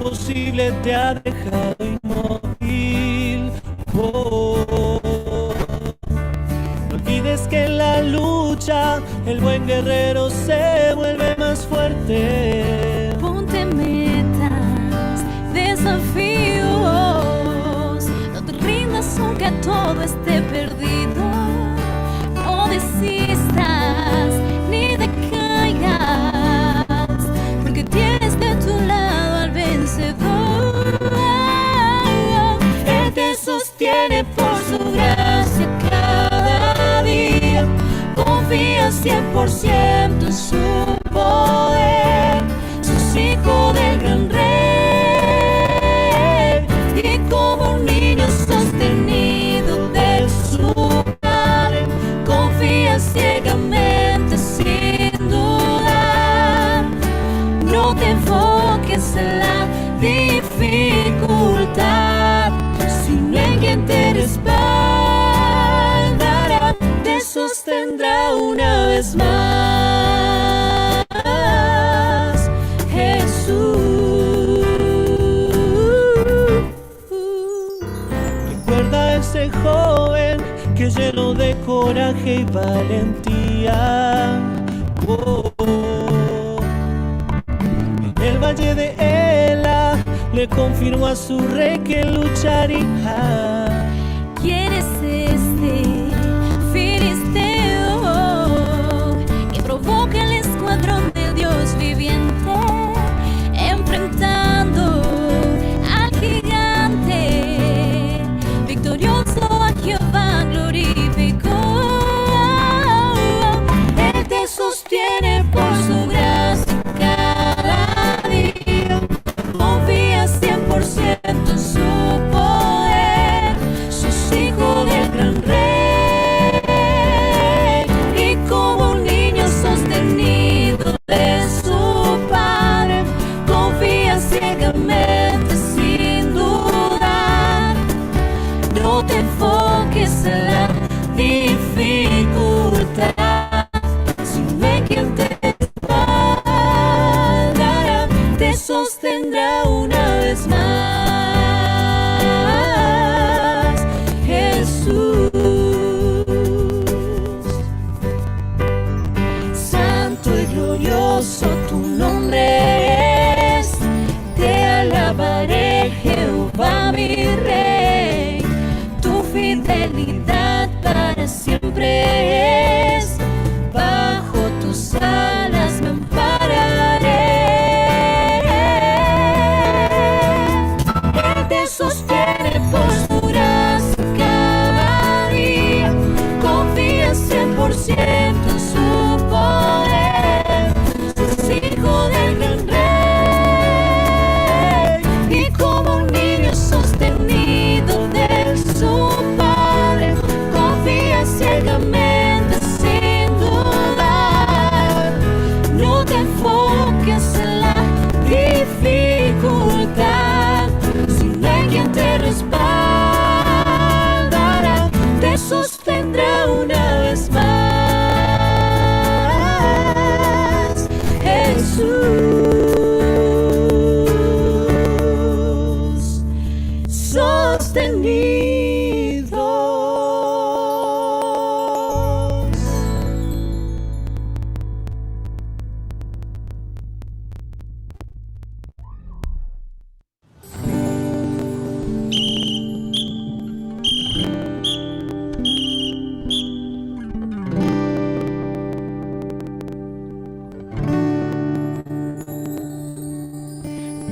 imposible te ha dejado inmóvil. Oh, no olvides que en la lucha el buen guerrero se vuelve más fuerte. Ponte metas, desafíos, no te rindas aunque todo esté perdido. No desistas ni decaigas, porque tienes de tu lado al vencedor. Él te sostiene por su gracia cada día. Confía 100% en su poder. Sos hijo del gran rey, y como un niño sostenido de su padre, confía ciegamente sin dudar. No te enfoques en la dificultad, sino en quien te respaldará, te sostendrá una vez más. Jesús. Recuerda a ese joven que lleno de coraje y valentía. Oh, oh. En el valle de Ela le confirmó a su rey que lucharía. ¿Quién es este filisteo que provoca el escuadrón del Dios viviente, enfrentando al gigante? Victorioso a Jehová glorificó. Él te sostiene por su gracia cada día. Confía 100% en su poder. Sos hijo del gran rey, y como un niño sostenido de su padre, confía ciegamente sin dudar. No te enfoques en la dificultad, sino en quien te respaldará, te sostendrá una vez más. Jesús. Santo y glorioso tu nombre es, te alabaré, Jehová mi Rey. Tu fidelidad para siempre es, bajo tus alas me ampararé. Él te sostiene por su gracia cada día. Confía 100% en su poder. Sos hijo del gran rey, y como un niño sostenido de su padre, confía ciegamente sin dudar. No te enfoques en la dificultad, sino en quien te respaldará, te sostendrá una vez más. Jesús sostenidos.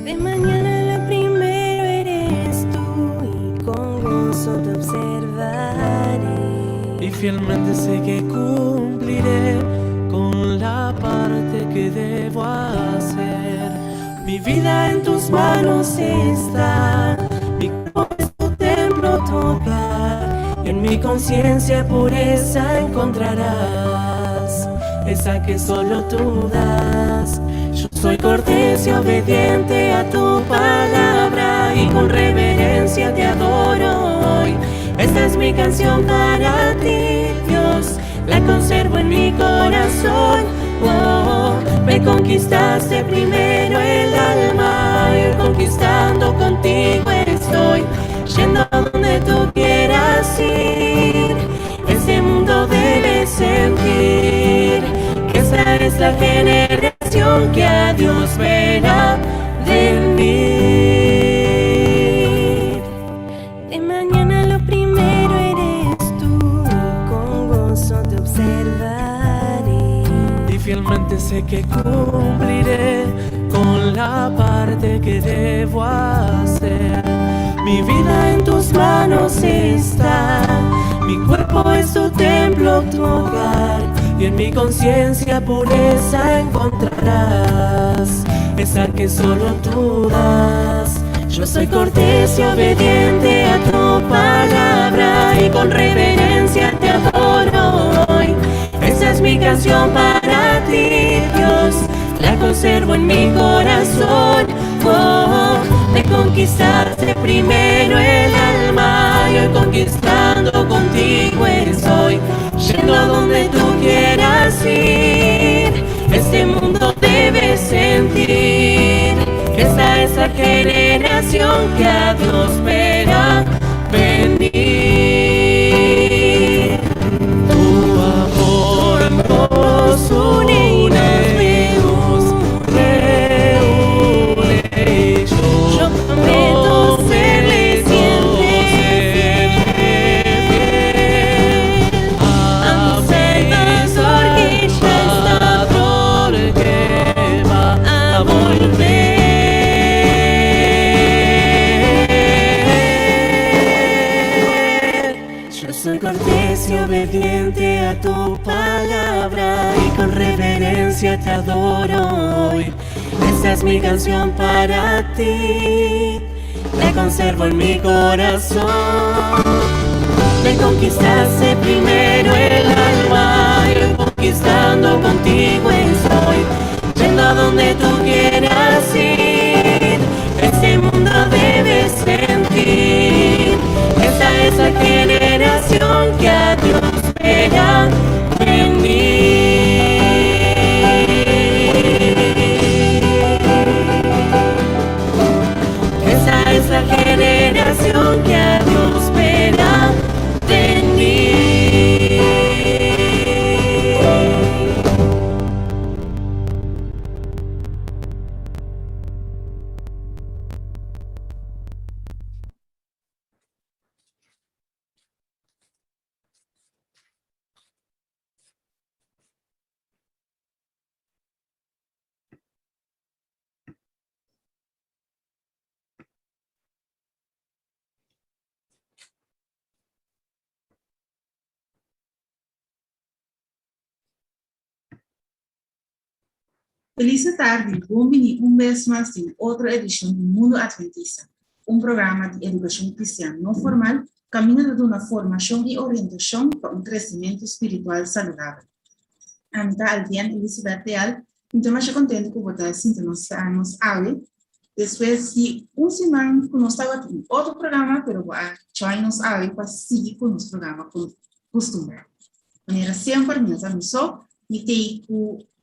De mañana lo primero eres tú, y con gozo te observaré. Y fielmente sé que cumpliré con la parte que debo hacer. Mi vida en tus manos está, mi cuerpo es tu templo, tocar, y en mi conciencia pureza encontrarás, esa que solo tú das. Yo soy cortés y obediente a tu palabra, y con reverencia te adoro hoy. Esta es mi canción para ti, Dios, la conservo en mi corazón. Oh, Me conquistaste primero el alma y conquistando contigo estoy, yendo a donde tú quieras ir. Este mundo debe sentir que esta es la generación que a Dios verá venir. De mañana lo primero eres tú, con gozo te observaré. Y fielmente sé que cumpliré con la parte que debo hacer. Mi vida en tus manos está, mi cuerpo es tu templo, tu hogar, y en mi conciencia pureza encontrarás, esa que solo tú das. Yo soy cortés y obediente a tu palabra, y con reverencia te adoro hoy. Esa es mi canción para ti, Dios, la conservo en mi corazón. Oh, me conquistaste primero el alma y hoy conquistando contigo estoy, yendo a donde tú quieras ir. Este mundo debe sentir que esta es la generación que a Dios verá venir. Tu amor nos une y nos reúne. Yo prometo serle siempre fiel a mi Salvador que ya está a volver. Yo soy cortés y obediente a tu palabra, y con reverencia te adoro hoy. Esta es mi canción para ti, la conservo en mi corazón. Me conquistaste primero el alma y hoy conquistando contigo estoy, yendo a donde tú quieras ir. Este mundo debe sentir que esta es la generación que a Dios verá venir. Esta es la generación que a Dios verá venir. Feliz tarde, bienvenido una vez más en otra edición de Mundo Adventista, un programa de educación cristiana no formal, caminando de una formación y orientación para un crecimiento espiritual saludable. Anita Albian Elizabeth Real, muito mais contente por votar sintonos anos AWE. Depois de semana que nós estava em outro programa, pero a join nos AWE para seguir com nosso programa como costume. Maneira sempre, nós vamos me ter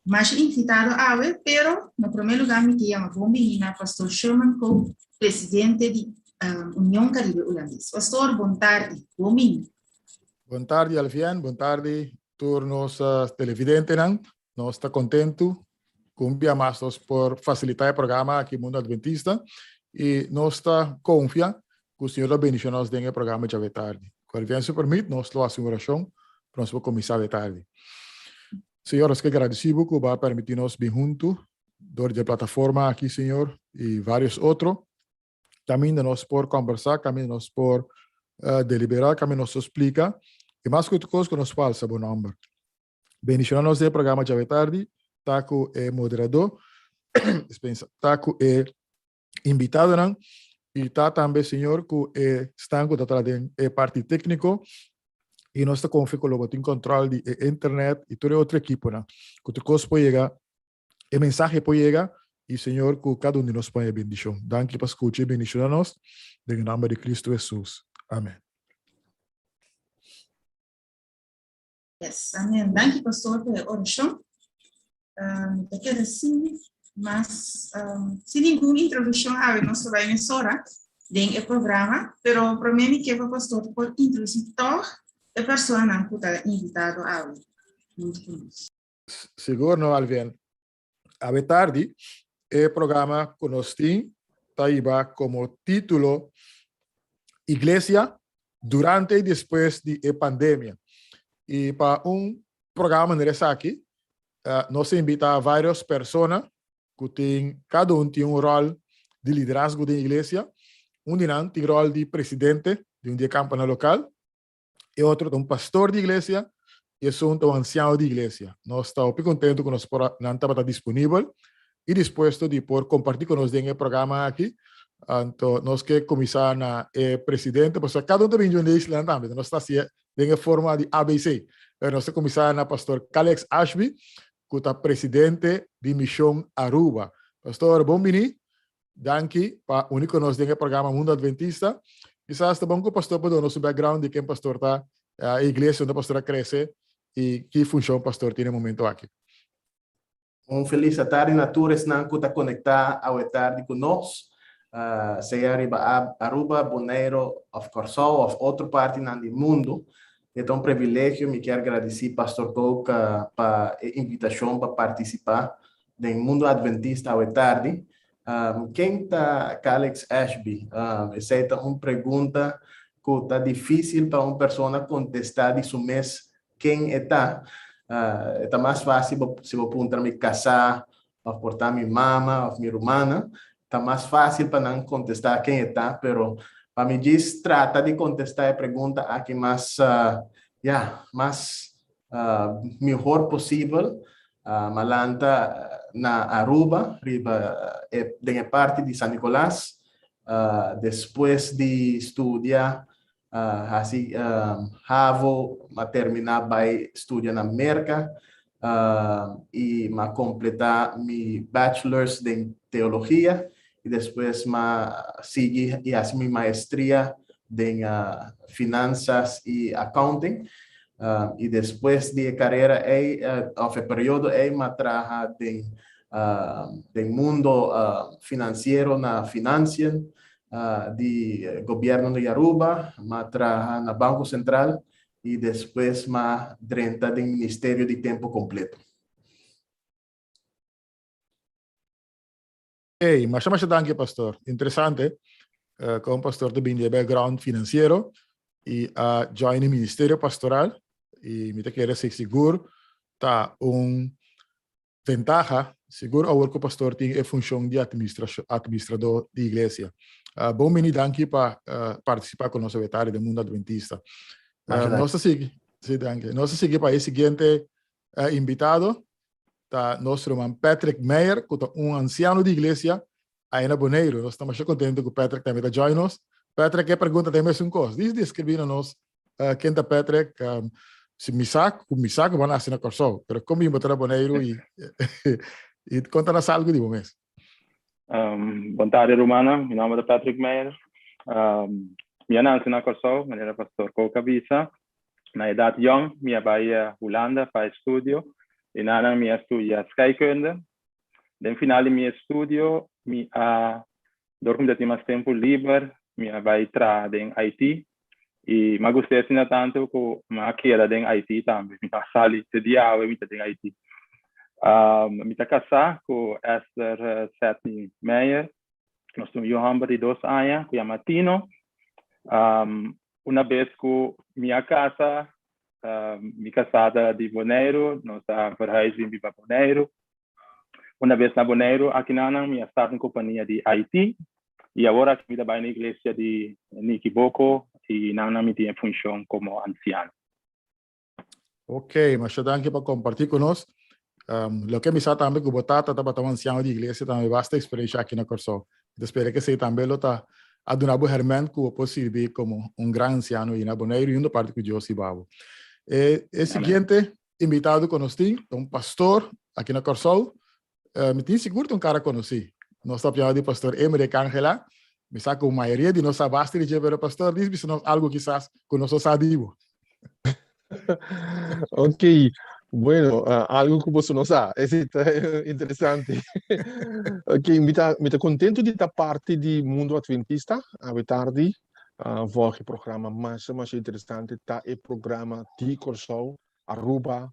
mais invitado a AWE, pero no primeiro lugar me ter uma boa menina, pastor Sherman Cole, presidente da União Caribe Holandesa. Pastor, boa tarde, boa menina. Boa tarde, Alfian. Boa tarde, todos os televidentes. Nós estamos contentos com por facilitar o programa aqui no Mundo Adventista e nós estamos confiantes que o Senhor bendiga nos no programa de hoje tarde. Quando Alfian se permite, nós fazemos uma oração para nós começar a tarde. Senhor, nós que agradecemos que vai permitir-nos vir juntos, durante a plataforma aqui, Senhor, e vários outros. Também nós por conversar, também nós por deliberar, também nós explicar. E mais que outra coisa que nós falamos, bom nome. Bendicionamos o programa de hoje tarde. Taco é moderador, Taco é invitado, e tá também, Senhor, que está em parte técnico, e nós estamos com o controle de internet e toda outra equipe, que outra coisa pode chegar, a mensagem pode chegar, e, Senhor, que cada de nós põe a bendição. Danke para escutar e bendicionar-nos, em nome de Cristo Jesus. Amém. Yes, amém. Danke, pastor, pela oração. te quiero decir más, sin ninguna introducción, a ver, nuestra emisora en el programa, pero para mí que el pastor por introducir toda la persona que está invitado a hoy. Seguro, Alvin. A tarde, el programa conocí Taiba como título Iglesia durante y después de la pandemia. Y para un programa de aquí, nos invita a varias personas que tienen, cada uno tiene un rol de liderazgo de la iglesia. Un tiene el rol de presidente de un día campana local, y otro de un pastor de iglesia, y es un anciano de iglesia. Nos estamos muy contentos que nos está disponible y dispuesto de poder compartir con nosotros en el programa aquí. Entonces, nos que comisar a presidente, pues cada uno también de Isla también, nos está así en forma de ABC. Nos comisar a pastor Alex Ashby, que es presidente de Misión Aruba. Pastor, bienvenido. Danke para único nos en el programa Mundo Adventista. Quizás também o pastor pode dar seu background de quem pastor está, a igreja onde a pastora cresce e que função o pastor tem no momento aqui. Feliz tarde na todos que está conectado ao tarde conosco. Seja Aruba, Bonaire, of Corsol, of outra parte do mundo. É um privilégio, me quero agradecer pastor Cook para a invitação para participar do Mundo Adventista ao tarde. Quem está Alex Ashby? Essa é uma pergunta que está difícil para uma pessoa contestar de seu mês quem está. Está mais fácil se eu perguntar me casar, ou portar minha mama, ou minha irmã. Está mais fácil para não contestar quem está, pero para me diz trata de contestar a pergunta aqui mais melhor possível. Malanta na Aruba, de parte de San Nicolás, depois de estudar, Havo, terminar vai estudar na América e completar meu bachelor's de teologia e depois seguir e fazer minha maestria em finanças e accounting. E depois de carreira, o período me trabalha no mundo financeiro, na finança do governo de Aruba, me trabalha no Banco Central e depois me drenta do Ministério de Tempo Completo. Mas chama danke, pastor. Interessante, como pastor também de background financeiro e join o Ministério Pastoral. E me quero ser seguro, tá ventaja, seguro ao que o pastor tem a função de administrador de igreja. Bom menino, danke para participar com nosso vetário do Mundo Adventista. Nossa seguir para o seguinte invitado, tá nosso irmão Patrick Meyer, que é anciano de igreja aí na Bonaire. Nós estamos muito contentes que o Patrick também está join nos. Patrick, a pergunta tem mais coisa. Diz descrevendo-nos quem é Patrick. Se Misaco vai nascer na Corsol, mas como eu botar Bonaire e conta-nos algo de momento. Boa tarde, Romana. Meu nome é Patrick Meyer. Minha nasci na Corsol, eu era pastor Coca Visa. Na idade jong, minha baia Holanda para estúdio. E na minha estudia scheikunde. No final de meu estudio, dormi de mais tempo livre, minha baia tra em IT. E me gostei assim tanto que me quero em IT também. Me sali de dia eu me em IT. Me casar com Esther Setni Meyer. Nós temos Johan de 2 anos, que é Martino. Uma vez que minha casa, minha casada de Bonaire, nós verhuising para Bonaire. Uma vez na Bonaire, aqui na minha start em companhia de IT. E agora aqui me vai na igreja de Nikiboko e na minha função como anciano. Ok, mas eu danke para compartilhar conosco. Lo que me sabe também que o Botata estava anciano de igreja também basta experiência aqui na Corsol. Espero que você também lo está a donar o Herman que o possível como grande anciano e na Bonaire e uma parte que eu se babo. O seguinte invitado conosco é pastor aqui na Corsol. Me tem seguro um cara conheci. Nós estamos falando de pastor Emery Angela. Me sabe que a maioria de nós basta de ver o pastor diz algo quizás que nós sabemos. Ok, Bueno, algo que você não sabe, esse é interessante. Ok, me contento de estar parte do Mundo Adventista, à tarde, o programa mais interessante, tá, é o programa de Corsol, Aruba,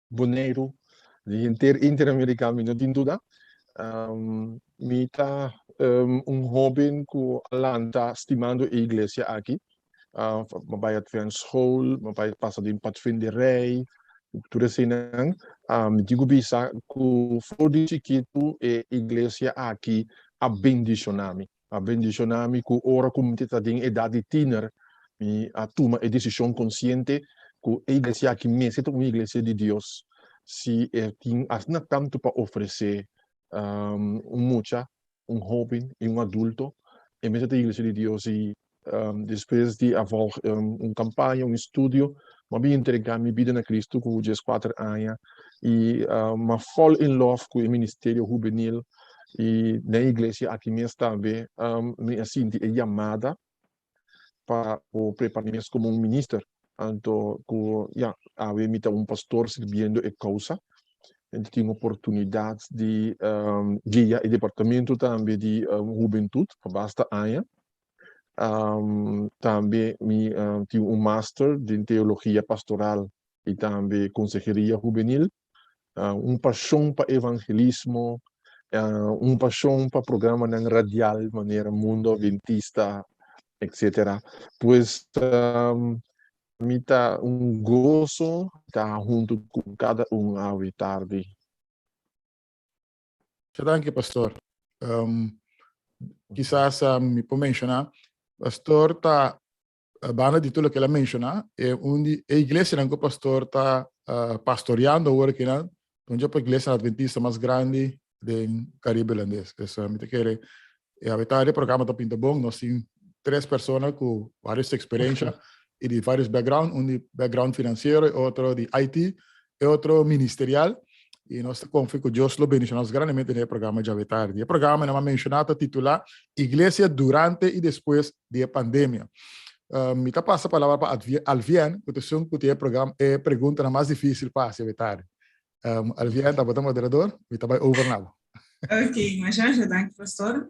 Bonaire, de interamericano, não tem dúvida. Me tá jovem que Alanta estimando a igreja aqui, vai a school, vai passar de Pathfinder Rei, tudo assim, digo bisa que for de chiquito a igreja aqui a bendicionami que ora como te tá em idade teenager, me a toma a decisão consciente que a igreja aqui mesmo é uma igreja de Deus, se tem não tanto para oferecer mucha, jovem e adulto, e mesmo a igreja de Deus e depois de avoir campanha, estudo, mas me entregar minha vida na Cristo com 4 anos e me fall in love com o ministério juvenil e na igreja aqui mesmo também me senti chamada para preparar-me como ministro. Então, havia pastor servindo a causa. Eu tinha oportunidade de guiar o departamento também de juventude, basta anos. Também tive master de teologia pastoral e também consejeria juvenil, paixão para evangelismo, paixão para programa na radial, maneira Mundo Adventista, etc. Pois me tá gozo estar junto com cada à tarde. Danke, pastor. Quizás me può mencionar, pastor ta bana di tutto che la menziona e a iglesia anche pastor ta pastoreando ora che non c'è per iglesia adventista más grande del Caribe holandés. Eso me te quiere e avete il programma da Pinto Bong, nós temos 3 pessoas com várias experiências e de vários backgrounds, um de background financeiro, outro de IT e outro ministerial. E nós confio que Deus lo bendicionamos grandemente no programa de Avetardi. O programa é mencionado titular Igreja durante e depois da pandemia. Me está passando a palavra para Alvian, que tem programa é pergunta mais difícil para a Avetardi. Alvian, está botando moderador, me está over now. Ok, mas já danke, pastor.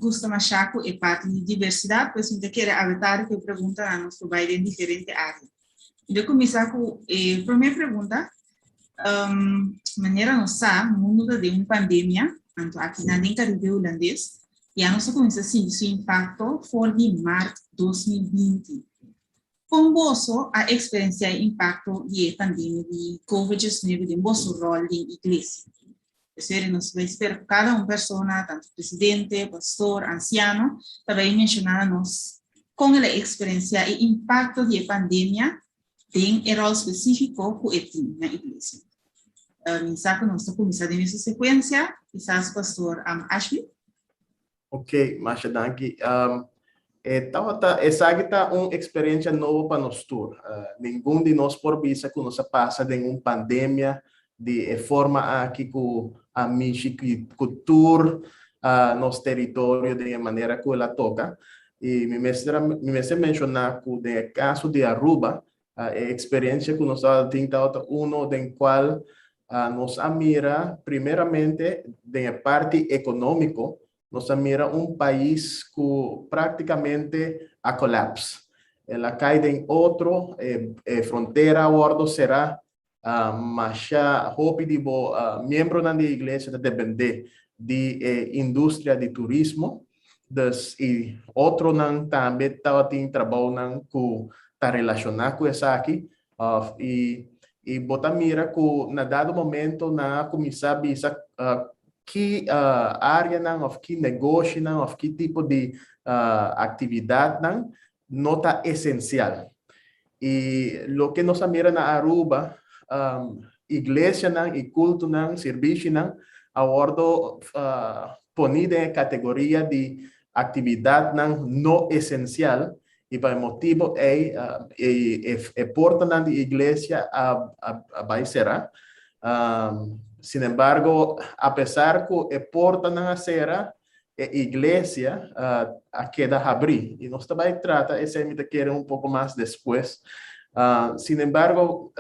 Gusta Machaco é parte de diversidade, pois me quer aventar que pergunta a nosso baile em diferente área. E eu começar com a primeira pergunta. Maneira nossa, mundo de uma pandemia, tanto aqui na Caribe holandês, e a nossa começa assim, seu impacto foi de março de 2020. Como você a experiência e impacto de pandemia de COVID-19 de vosso rol na igreja? Seria nós vai esperar cada pessoa, tanto presidente, pastor, anciano, também mencionar nós com a experiência e impacto de pandemia tem rol específico que tem na igreja. Sabe, nós estamos começando nessa sequência, quizás pastor Ashby. Ok, Masha, danke. Essa é uma experiência nova para nós todos. Nenhum de nós por vista que nós passa de uma pandemia de forma aqui com a minha cultura, nosso território de maneira que ela toca. E me mencionar que no caso de Aruba, a experiência que nós temos uno de qual nos mira primeiramente da parte econômica, nos mira país que praticamente a colapso. Ela cai em outro fronteira, o será mas rápido, membro da igreja depende de indústria de turismo, e outro também estava em trabalho que está relacionado com isso aqui, e bota mira que na dado momento na começar a que área não, of que negócio não, of que tipo de atividade não está essencial. E o que nós mira na Aruba, igreja não e culto não, serviço não, a ordo ponida em categoria de atividade não essencial. E para motivo porta da igreja vai ser. Sin embargo, apesar que porta não será, a igreja queda abrir. E nós também trata esse me quer pouco mais depois. Sin embargo,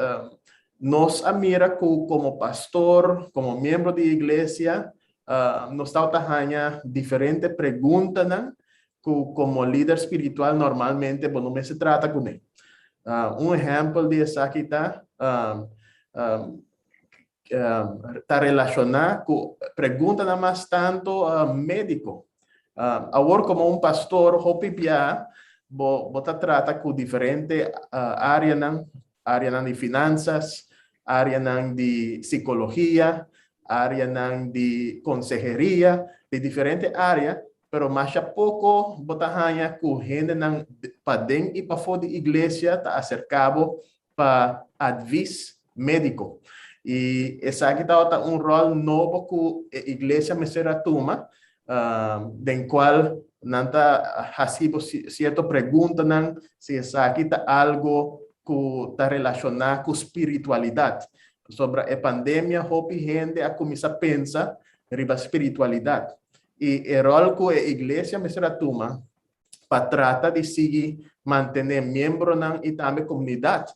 nos admira como pastor, como miembro de iglesia, nos está diferentes preguntas, ¿no? Como líder espiritual normalmente, bueno, me se trata con él. Un ejemplo de esa aquí está relacionado con preguntas nada más tanto médico. Ahora como un pastor, hopipia, bota trata con diferentes áreas de finanzas, áreas de psicología, áreas de consejería, de diferentes áreas, pero mais a pouco botahanha com gente para dentro e para fora da igreja tá acercado para advice médico. E essa aqui tá rol novo que a igreja me será toma, den qual nanta hasibo certa pergunta nan se essa aqui tá algo que tá relacionado com espiritualidade. Sobre a pandemia, hope gente a começar a pensar riba espiritualidade. E o rol que a igreja me será toma para tratar de seguir manter membro e também comunidade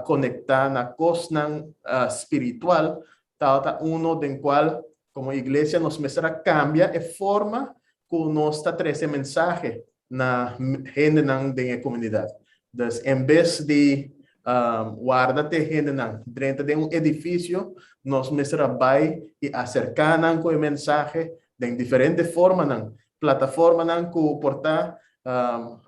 conectar na costa espiritual, tá uno den qual como igreja nos me será cambia a forma que nós está trazendo mensagem na gente da comunidade. Então, em vez de guardar gente dentro de edifício, nós me será vai e acercar com a mensagem de diferentes formas, plataformas que portar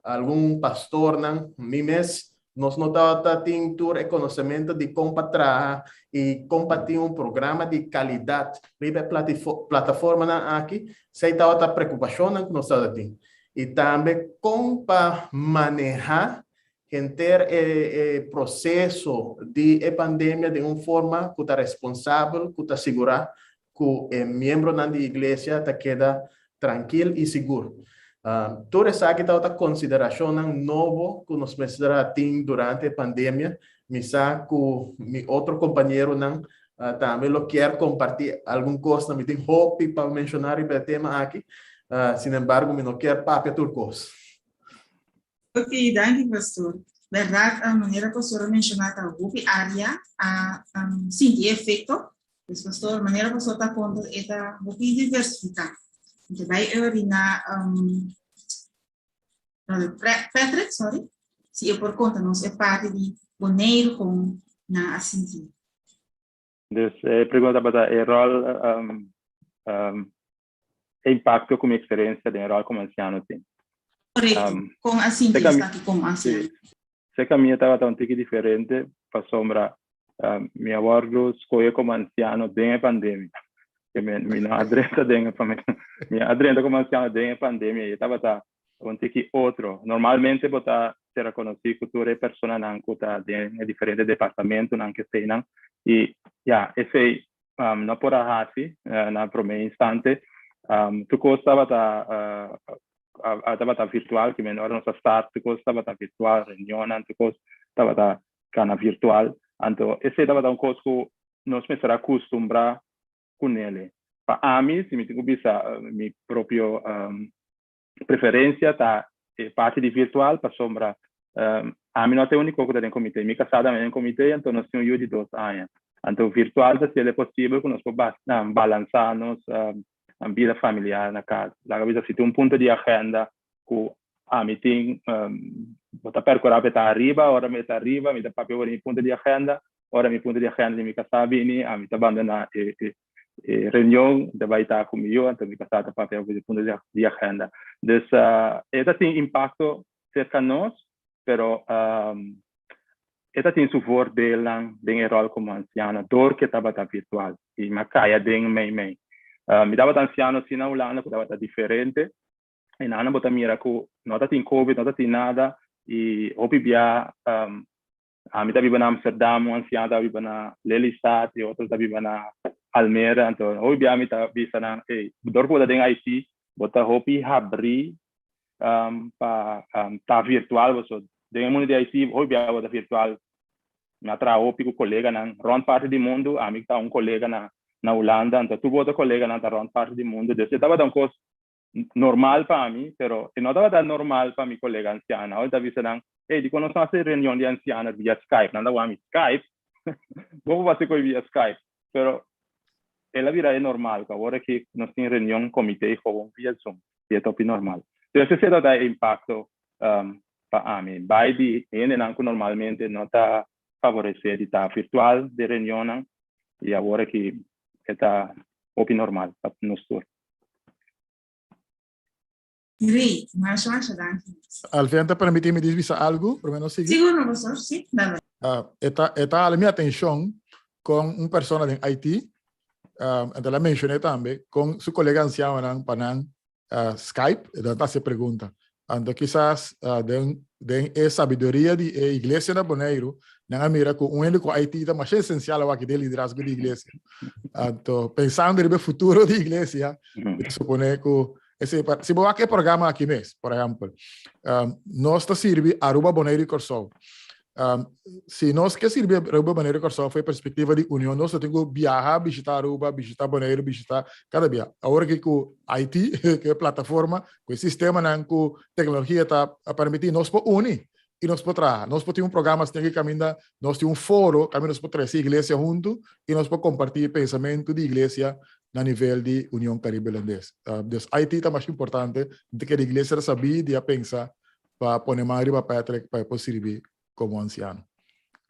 algum pastor mimes nós notamos que tem conhecimento de como trabalhar e compartilhar programa de qualidade riba plataforma aqui se está outra preocupação que nós temos e também como manejar o processo de pandemia de uma forma que está responsável, que está segura que o membro da igreja está queda tranquilo e seguro. Toda essa que está consideração novo que nos precisará ter durante a pandemia, misa que meu outro companheiro também lo quer compartilhar alguma coisa, me tem hope para mencionar o tema aqui, sin embargo, me não quer papel turcos. Ok, danke, pastor. Verdade, a maneira que o senhor mencionou a hope área, sim, de efeito, mas pastor, a maneira que o senhor está contando é hope diversificar. Então, vai na Patrick, sorry, se eu por conta nós é parte de Bonaire com na Assinti. Dus pergunta para o rol impacto como experiência de rol como anciano tem. Correto, com Assinti está aqui como anciano. Se caminha estava um pouco diferente para sombra minha abordo escolhe como anciano dentro da pandemia. Que minha adressa dentro minha adressa como anciano dentro da pandemia e estava um pouco outro. Normalmente botar ser reconhecido que tu é pessoa não que está em diferentes departamentos não que tem não e esse não por assim na primeiro instante tu gostava estava virtual que menor não está tu gostava virtual reunião tu gostava cana virtual então esse estava coisa que nós me será acostumbrar com ele para mim se me tenho bisa minha própria preferência tá parte de virtual para sombra a mim não tem único que tem comitê me casada em comitê então nós temos de 2 anos então virtual se é possível que nós podemos balançar a vida familiar na casa lá se tem ponto de agenda que a mim tem botar percorrer para arriba hora me está arriba me dá papel em ponto de agenda hora me ponto de agenda de me casar bem a mim está abandonar reunião de vai estar comigo então me casar papel de ponto de agenda dus essa tem impacto cerca nós pero essa tem seu voordeel em rol como anciano dor que estava virtual e macaia deng me dava anciano assim na Holanda que estava diferente e na bota mira que não tem covid não tem nada e hopi bia a mim vive na Amsterdam um anciano vive na Lelystad e outro vive na Almere então hopi bia mim bisa na dor que tem IT bota hopi abrir para virtual você tem mundo de IT hopi bia bota virtual na hopi com colega na rond parte do mundo a mim está colega na Holanda então tu bota colega na rond parte do mundo então estava uma coisa normal para mim pero não estava normal para meu colega anciano eu estava dizendo digo nós vamos fazer reunião de ancianos via Skype não dá Skype vou fazer coisa via Skype, pero ela virá normal, agora que nós temos reunião, comitê, com via Zoom, e é top normal. Então, esse será o impacto para mim. Vai de normalmente não está favorecer de estar virtual de reunião, e agora que está op normal para nós todos. Great, mas danke. Alfian, te permite me dizer algo? Para menos seguir? Seguro, professor? Sim, dá. Está a minha atenção com uma pessoa em Haiti, ela mencionou também, com seu colega ancião para Skype, então se pergunta. Então, quizás, den sabedoria de igreja na Bonaire, na mira com único Haiti, mas é essencial aqui de liderazgo de igreja. Então, pensando no futuro de igreja, supone que se você aqui programa aqui mesmo, por exemplo, nós está servindo Aruba, Bonaire e Corsol. Se nós que servir Aruba, Bonaire e Corsol foi a perspectiva de união, nós temos que viajar, visitar Aruba, visitar Bonaire, visitar cada dia. Agora que o IT, que é a plataforma, que o sistema, que a tecnologia está permitindo nós unir e nós podemos trabalhar. Nós podemos ter programa que caminha, nós temos foro, que nós podemos trazer a igreja junto e nós podemos compartilhar pensamento de igreja a nível de União Caribe-Holandesa. Então, IT é mais importante do que a igreja sabia de pensar para pôr mais para Patrick para poder servir como anciano.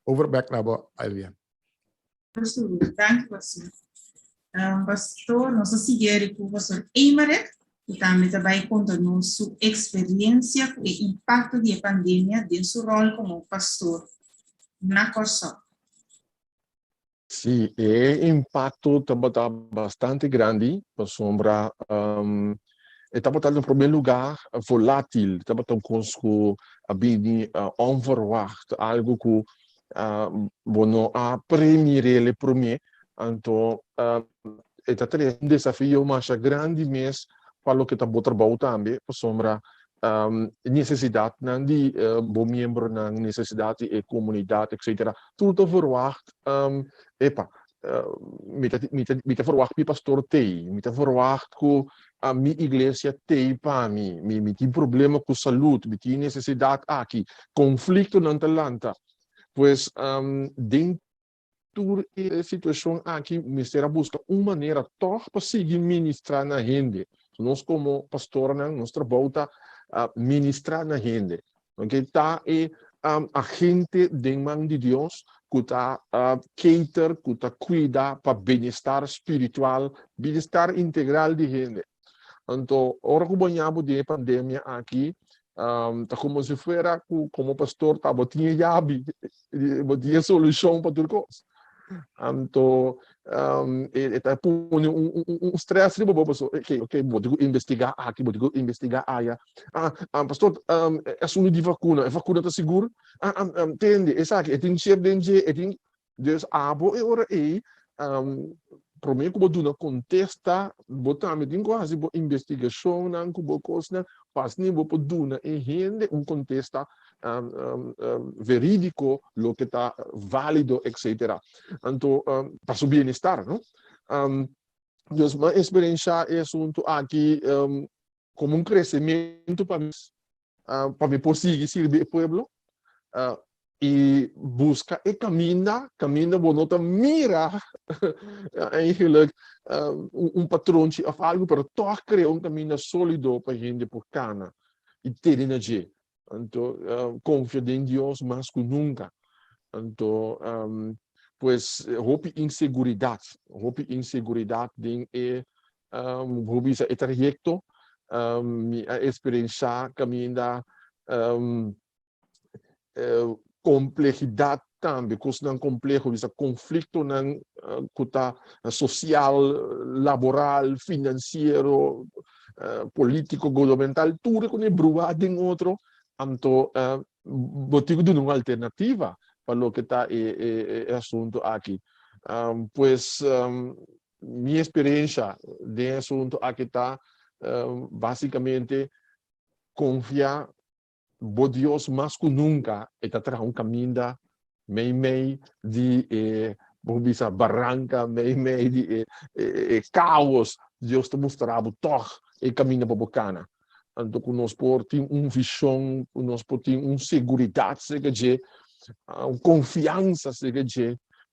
Overback na boa, Alvian. Professor, danke, pastor. Pastor, nós seguimos com o pastor Eimarek, que também vai contar-nos sua experiência com o impacto da pandemia de seu rol como pastor na Corsol. Sim, o impacto está bastante grande, para sombra. Estava em primeiro lugar volátil, estava com bem onverwacht, algo que não a primeiro para mim. Então, é um desafio mais grande mesmo para o que está trabalhando também, para sombra necessidade de bom membro na necessidade e comunidade, etc. Tudo verwacht, me verwacht que pastor tem, me verwacht que a minha igreja tem para mim, me tem problema com saúde, me tem necessidade aqui, conflito na Atlanta, pois dentro da situação aqui, o ministério busca uma maneira torta para seguir ministrar na gente. Nós como pastor, nós trabalhamos ministrar na gente. Okay? Tá a gente de mão de Deus que está cater, que está cuidar para bem-estar espiritual, bem-estar integral de gente. Então, agora que banhamos de pandemia aqui, tá como se fosse como pastor, tá botinha chave, botinha solução para tudo coisa. Então, está pondo stress de bobo pessoa. Ok, vou investigar aqui, vou investigar aí. Pastor, é assunto de vacuna, a vacuna está segura? Entende? Exato, tem certeza, tem Deus abo e ora aí. Para mim, como do contesta, botar me tem quase boa investigação, não como coisa, faz nem vou poder e rende contesta verídico, lo que está válido, etc. Então, para o bem-estar, não? Então, uma experiência é assunto aqui como crescimento para mim conseguir servir o povo. E busca e caminha, bonota mira eigenlijk patrão de algo para toch criar caminho sólido para gente por cana e ter energia. Então, confia em Deus mais que nunca. Então, pois, hope inseguridade tem hobby esse trajeto, minha experiência caminha complexidade também, coisa não complexo, esse conflito não social, laboral, financeiro, político, governamental, tudo que é brugado em outro, então, botigo de uma alternativa para o que está é assunto aqui. Pois, minha experiência de assunto aqui está, basicamente, confiar bo Deus mais que nunca está trazendo caminho meio de barranca, meio de caos. Deus está mostrando todo o caminho para bacana. Então, nós podemos visão, nós podemos segurança, confiança,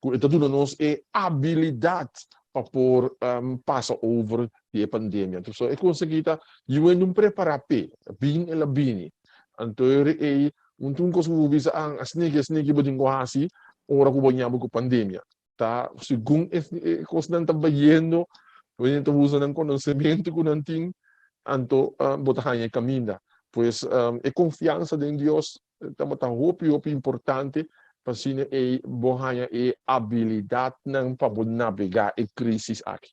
Ito nos habilidad para por passa over die pandemia. So e conseguita yun yung preparape bin elabini. Antori untung ko subisa ang asnigi boding wasi ora ko banya ko pandemia. Ta sigung kos nan tabayendo when to uso ng conocimiento ko nanting anto botahanya caminda. Pues e confiança em Deus também hope importante para sine e bohanya e habilidade ng navegar e crisis aqui.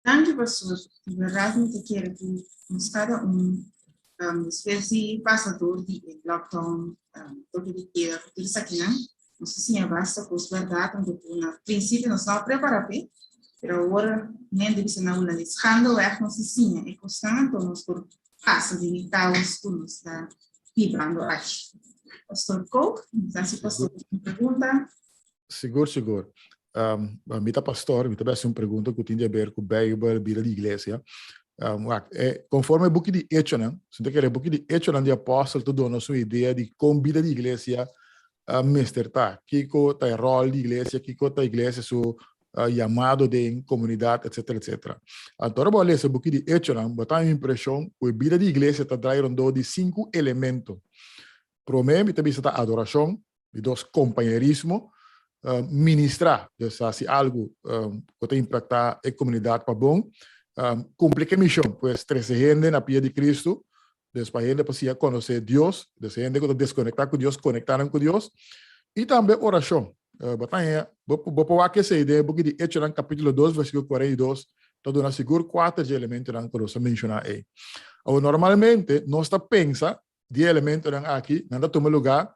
Dank je, pastor. De verdad me te quiero que nos cada especie pasador de lockdown, porque de que aqueles aqui não, não sei se é basta, pois verdade, no princípio nós estamos preparados, mas agora nem deve ser na aula, escando é não se sim, é constante, nós por passa de caos, que nos está vibrando aqui. Pastor Coke, não sei se pastor tem pergunta. Seguro. Mita pastor, mita bem uma pergunta que tem a ver com a Bíblia, vida de igreja. Conforme o book de Hechos, se você quer o book de Hechos de apóstolo, tu dona sua ideia de como vida de igreja mestertar, que tá o rol de igreja, que tá a igreja seu chamado de comunidade, etc. Então, eu vou ler esse book de Hechos, botar a impressão que a vida de igreja está trabalhando de 5 elementos. Primeiro, também está a adoração, de 2, companheirismo, ministrar, se algo que tem impactar a comunidade para bom, cumprir a missão, pois trazer gente na pia de Cristo, después gente para conhecer Deus, después gente que desconectar com Deus, conectar com Deus, e também oração. Vou pôr essa ideia, porque de Hechos, no capítulo 2, versículo 42, todo na seguro 4 de elementos que nós mencionar aí. Normalmente, nós está pensa de elementos aqui, não toma lugar,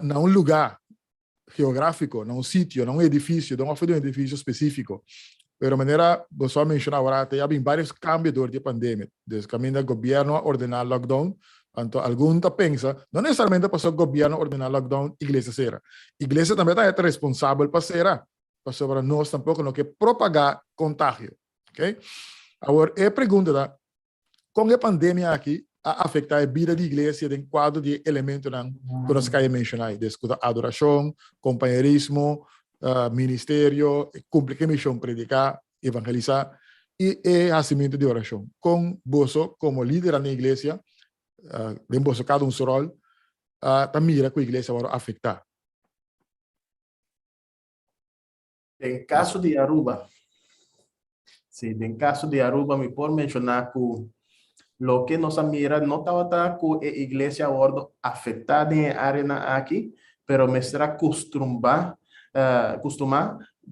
não lugar geográfico, não sítio, não edifício, não foi um edifício específico. Pero maneira, você mencionar agora, tem vários cambios durante a pandemia. Desde que o governo ordenar lockdown, então, alguns pensa, não necessariamente para o governo ordenar lockdown, a igreja será. A igreja também é responsável para será. Para nós tampouco não quer propagar contágio. Ok? Agora, a pergunta, como a pandemia aqui afetar a vida de igreja em quadro de elementos que nós queremos mencionar, desde adoração, companheirismo, ministério, cumprir a missão, predicar, evangelizar e recebimento de oração. Com você, como líder na igreja, de você cada seu rol, também mira que a igreja vai afetar. En caso de Aruba, en caso de Aruba, me puedo mencionar que lo que nos mira no estaba con la iglesia afectada en la área aquí, pero me será acostumbrado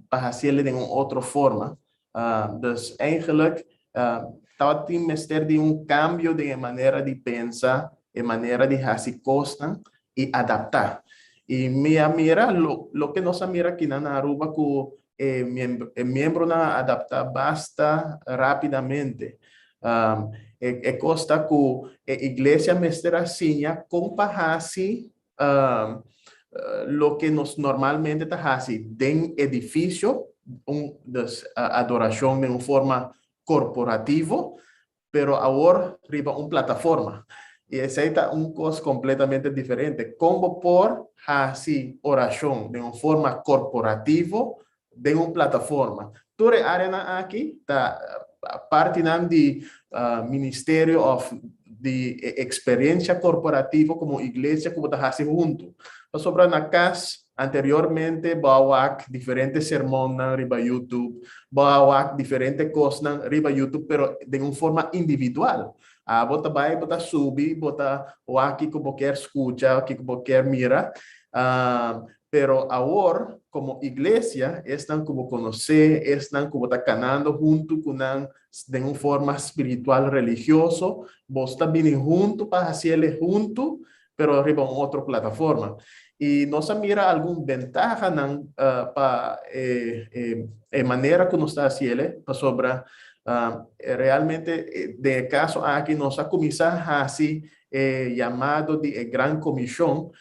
para hacerlo de otra forma. Dus eigenlijk estava tem mestre de cambio de maneira de pensar, de maneira de hacer cosas y adaptar. Y mira lo que nos mira aquí en Aruba que el miembro adapta basta rápidamente. Costa que a iglesia mestre assim compara-se lo que nos normalmente está haciendo en edificio, adoración de una forma corporativa, pero ahora arriba una plataforma. Y esa es una cosa completamente diferente. Como por hacer oración de una forma corporativa de una plataforma. Toda área aquí está parte de ministerio de experiencia corporativa como iglesia como está haciendo junto. Sobre na casa, anteriormente, bawak diferentes sermones riba YouTube, bawak diferentes cosas riba YouTube, pero de uma forma individual. Bota vai, bota subir, bota o aqui como quer escuta, aqui como quer mira. Pero agora, como igreja, estão como conhecer, estão como tá canando junto com de uma forma espiritual religiosa, vos está vindo junto para fazer junto, pero arriba en otra plataforma. Y nos mira alguna ventaja para la manera que nos está haciendo sobre realmente de caso aquí nos ha comenzado a hacer llamado de gran comisión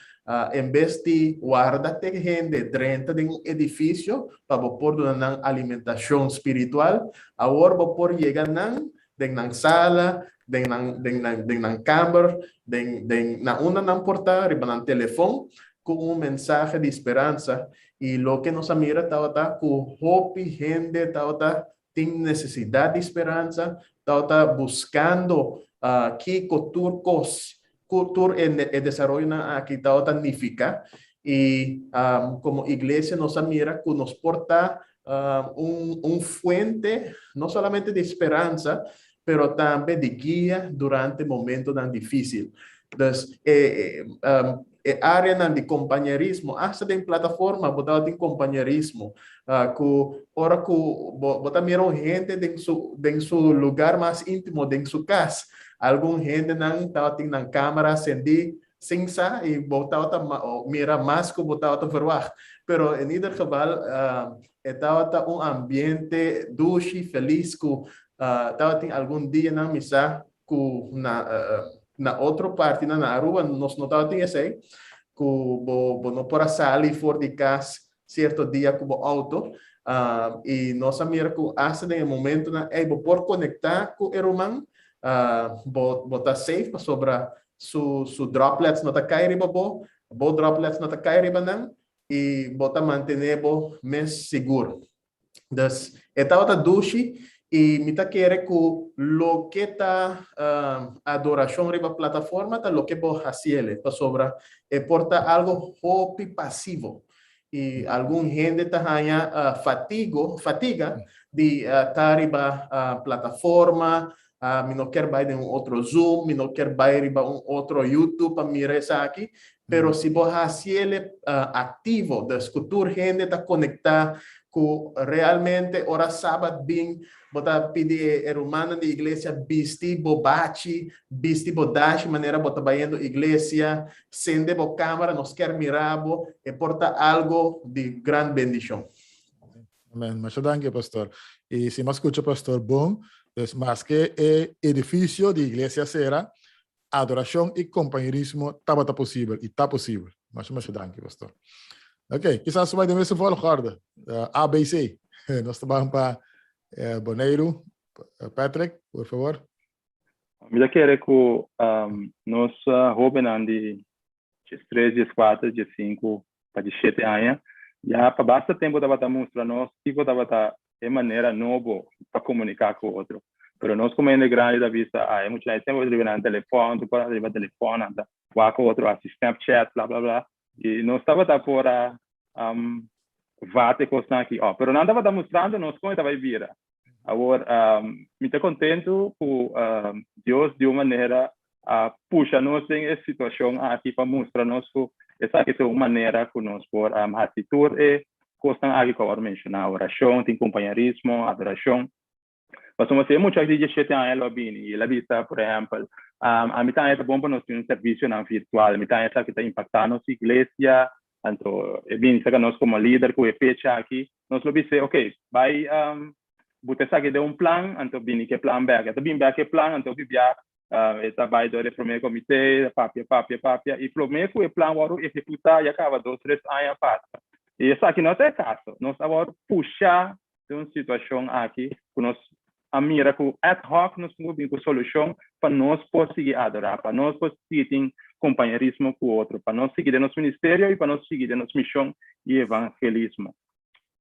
en vez de guardar gente dentro de un edificio para poder dar una alimentación espiritual, ahora poder llegar de una sala, de una cámara, de una portada, de un teléfono, con un mensaje de esperanza y lo que nos mira está con hope gente tiene necesidad de esperanza está buscando que cultura en el desarrollo aquí está nifica y como iglesia nos mira que nos porta un fuente no solamente de esperanza pero también de guía durante momentos tan difíciles. Entonces, área de compañerismo, hasta en plataforma, botado en compañerismo, ahora que bota mirar gente en su lugar más íntimo, en su casa, alguna gente estaba en cámara, sin sa, y botaba mira más que botaba verwacht. Pero en ieder geval, estaba un ambiente dulce y feliz, que estaba algún día na misa, na outra parte, na Aruba, nós não estávamos assim, que não para sair fora de casa certo dia com o auto, e nós amigos que hasta no momento por conectar com o irmão, botar safe para sobrar su droplets não tá cair bo droplets não tá cair não e botar manter mais seguro. Dus estava duche e me tá querer que lo que tá adoração riba plataforma tá lo que vou fazer para sobra porta algo hobby passivo e algum gente tá ganha fatiga de tá riba plataforma. Me não quer ir em outro Zoom, me não quer ir em outro YouTube para mirar isso aqui, pero se você ele ativo, da cultura gente está conectada com realmente hora sábado bem, bota pedir hermana de igreja vestir bobachi, vestir bodache, maneira bota baiando igreja, sende bo câmera, nos quer mirar e porta algo de grande bendição. Amém. Mas danke, pastor. E se me escuta, pastor, bom. Pues más que edificio de iglesia será, adoración y compañerismo estaba posible y está posible. Mas danke, pastor. Ok, quizás vai de mesma volgorde. ABC. Nós vamos para Boneiro. Patrick, por favor. Eu quero que nós jovens de 3, 4, 5, para 7 anos, já para bastante tempo estava mostrando nós que estava de maneira nova para comunicar com o outro. Pero nós como grande da vista, muita gente sempre escreve no telefone, tu pode escrever no telefone, falar com o outro, Snapchat, blá blá blá. E nós estava fora vate coisa aqui. Pero não estava mostrando nós como estava vir. Agora, me estou contento que Deus de uma maneira puxa nós em essa situação aqui para mostrar nós que essa é uma maneira que nós por atitude coisas aqui que eu mencionar, oração, tem companheirismo, adoração. Mas nós temos muitas vezes que tem ela bem e ela vista, por exemplo, a mitad é bom para nós ter serviço na virtual, a mitad é que está impactando nossa igreja, então é bem que nós como líder que é fecha aqui, nós lo dizer, ok, vai botar aqui de plano, então bem que plan back, então bem back que plan, então bibia está vai do primeiro comitê, papia e primeiro que o plano vai executar e acaba 2, 3 anos passa. E isso aqui não é caso. Nós agora puxar de uma situação aqui, que nós mira com ad hoc, nós temos uma solução para nós conseguir adorar, para nós conseguir ter companheirismo com o outro, para nós seguir nosso ministério e para nós seguir nossa missão e evangelismo.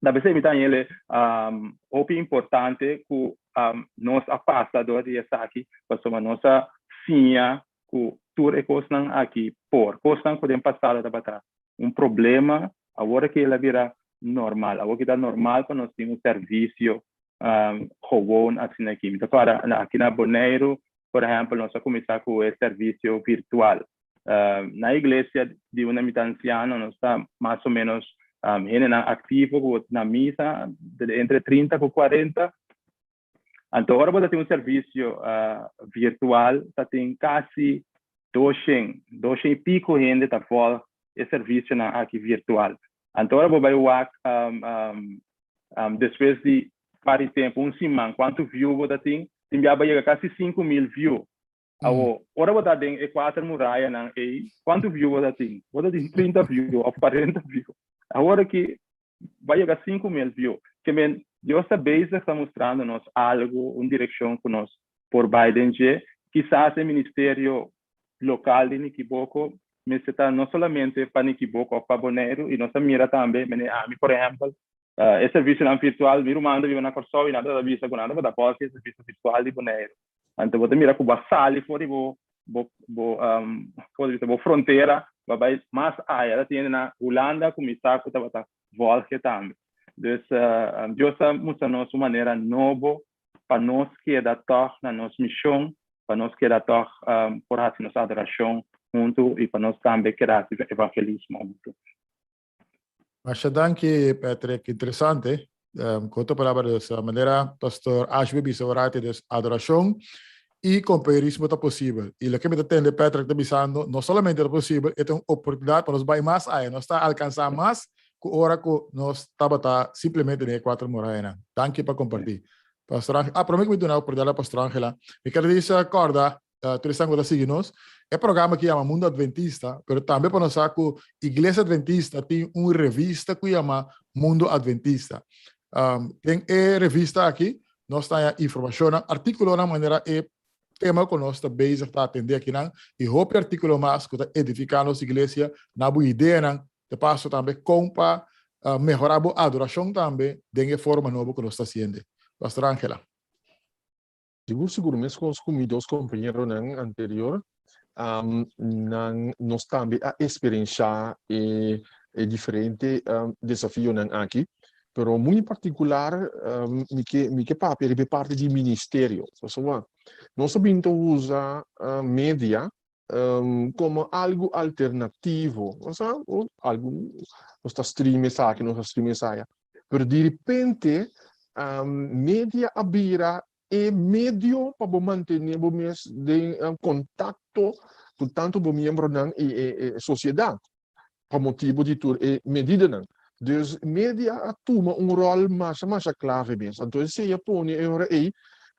Da vez em quando ele é importante que nós apostadores de aqui, para nossa sinha que tudo é coisa aqui por coisa que podem passar da batalha. Problema agora que ela vira normal, agora que está normal para nós ter serviço comum assim aqui. Então, aqui na Boneiro, por exemplo, nós vamos começar com o serviço virtual. Na igreja de uma mitad anciana, nós estamos mais ou menos ativo na missa entre 30 e 40. Então, agora vamos ter serviço virtual, tem quase 200 e pico gente que fora esse serviço aqui virtual. Então, agora depois de vários tempo, semana, quanto view você tem? Tem já vai quase 5.000 views. Agora você tem 4 muralhas, quanto view você tem? Você tem 30 views ou 40 views. Agora que vai chegar 5.000 views. Que Deus está mostrando-nos algo, uma direção que nós, por Biden, quizás o ministério local de Niquiboco, me está no solamente para equivoco o para Bonaire, y no se mira también, por ejemplo, el servicio virtual, mi rumando vive una corso y nada da vista con nada, da qualche servicio virtual di Bonaire. Ante você mira com basali fora bo fronteira, vai mais área tem na Holanda começar com tava volta também. Dus Deus muita nossa maneira novo para nós que é da tor na nossa missão, para nós que é da tor por fazer nossa adoração junto e para nós também que é evangelismo junto. Mas danke, Patrick, interessante. Quanto palavra dessa maneira, pastor Ashby bisa orate de adoração e companheirismo está possível. E o que me entende, Patrick, está dizendo, não somente é possível, é uma oportunidade para nós ir mais aí, nós está alcançar mais que a hora que nós estamos simplesmente em 4 moradas. Danke para compartilhar. Pastor Angela, para mim que me deu a oportunidade, pastor Angela, me quero dizer, corda, tu estás agora seguindo-nos, é programa que chama Mundo Adventista, mas também para nós saber que a Igreja Adventista tem uma revista que chama Mundo Adventista. Tem a revista aqui, nós temos informação, artículo na maneira é tema que nós estamos bezig a atender aqui, e houve artículo mais que está edificando a nossa igreja, na boa ideia, de passo também com para melhorar a adoração também, de uma forma nova que nós estamos fazendo. Pastor Angela. Seguramente com os companheiros anterior, nós também a experienciar diferente desafio aqui, pero muito particular, me que papel é parte do ministério. Nós sabemos usar mídia como algo alternativo, algo nós streamers aqui, nós streamers aí, pero de repente mídia abrirá é meio para manter em contato com tanto membro da sociedade, por motivo de tudo e medida. Dus media atuma rol mais clave mesmo. Então, se eu põe aí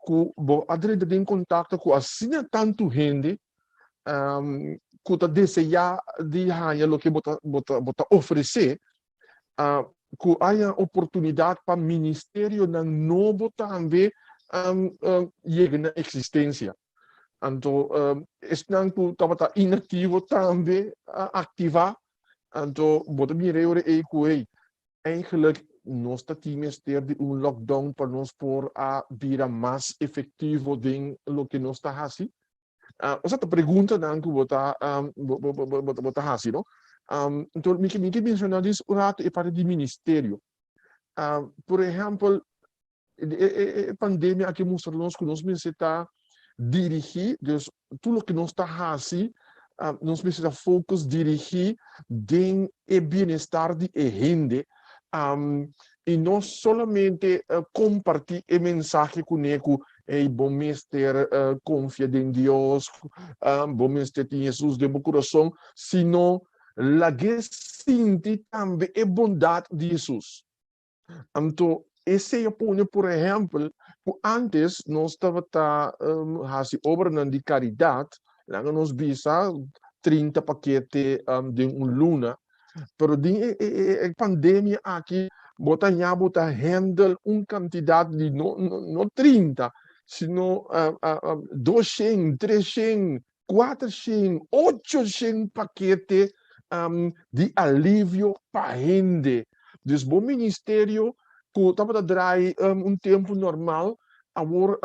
que adrede em contato com assim tanto gente que está desejar de ganhar o que bota oferecer, que há oportunidade para o ministério na novo também chegar na existência. Então, estão que estava inativo também ativar. Então, bota mirar aí que eigenlijk nós temos ter lockdown para nós por a vir mais efetivo de lo que nós está fazendo. Essa pergunta não que bota fazendo, não? Então, me que mencionar isso é para o ministério. Por exemplo, a pandemia aqui mostra-nos que nós precisamos dirigir, dus tudo o que nós está fazendo, nós precisamos focar, dirigir em o bem-estar de gente e não somente compartilhar a mensagem com ele, bom mestre, confia em Deus, bom mestre em Jesus de meu coração, sino a que sente também a bondade de Jesus. Então, esse é por exemplo, antes nós estávamos fazendo obra de caridade, nós bisa 30 paquetes de luna, pero a pandemia aqui bota handle quantidade de não 30, sino 200, 300, 400, 800 paquetes de alívio para gente. Dus bom ministério que estava a dar tempo normal, agora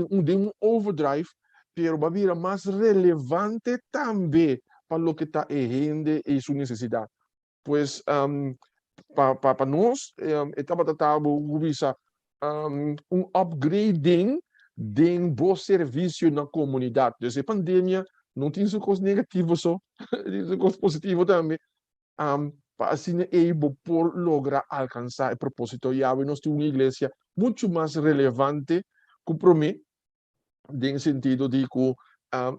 um overdrive, pero va a ser más relevante también para lo que está gente y su necesidad. Pues para nosotros estaba tratando un upgrading de un buen servicio en la comunidad. Desde la pandemia no tiene sus cosas negativas, tiene sus cosas positivas también. Para así por lograr alcanzar el propósito ya de nuestra iglesia mucho más relevante que para mí, em sentido de que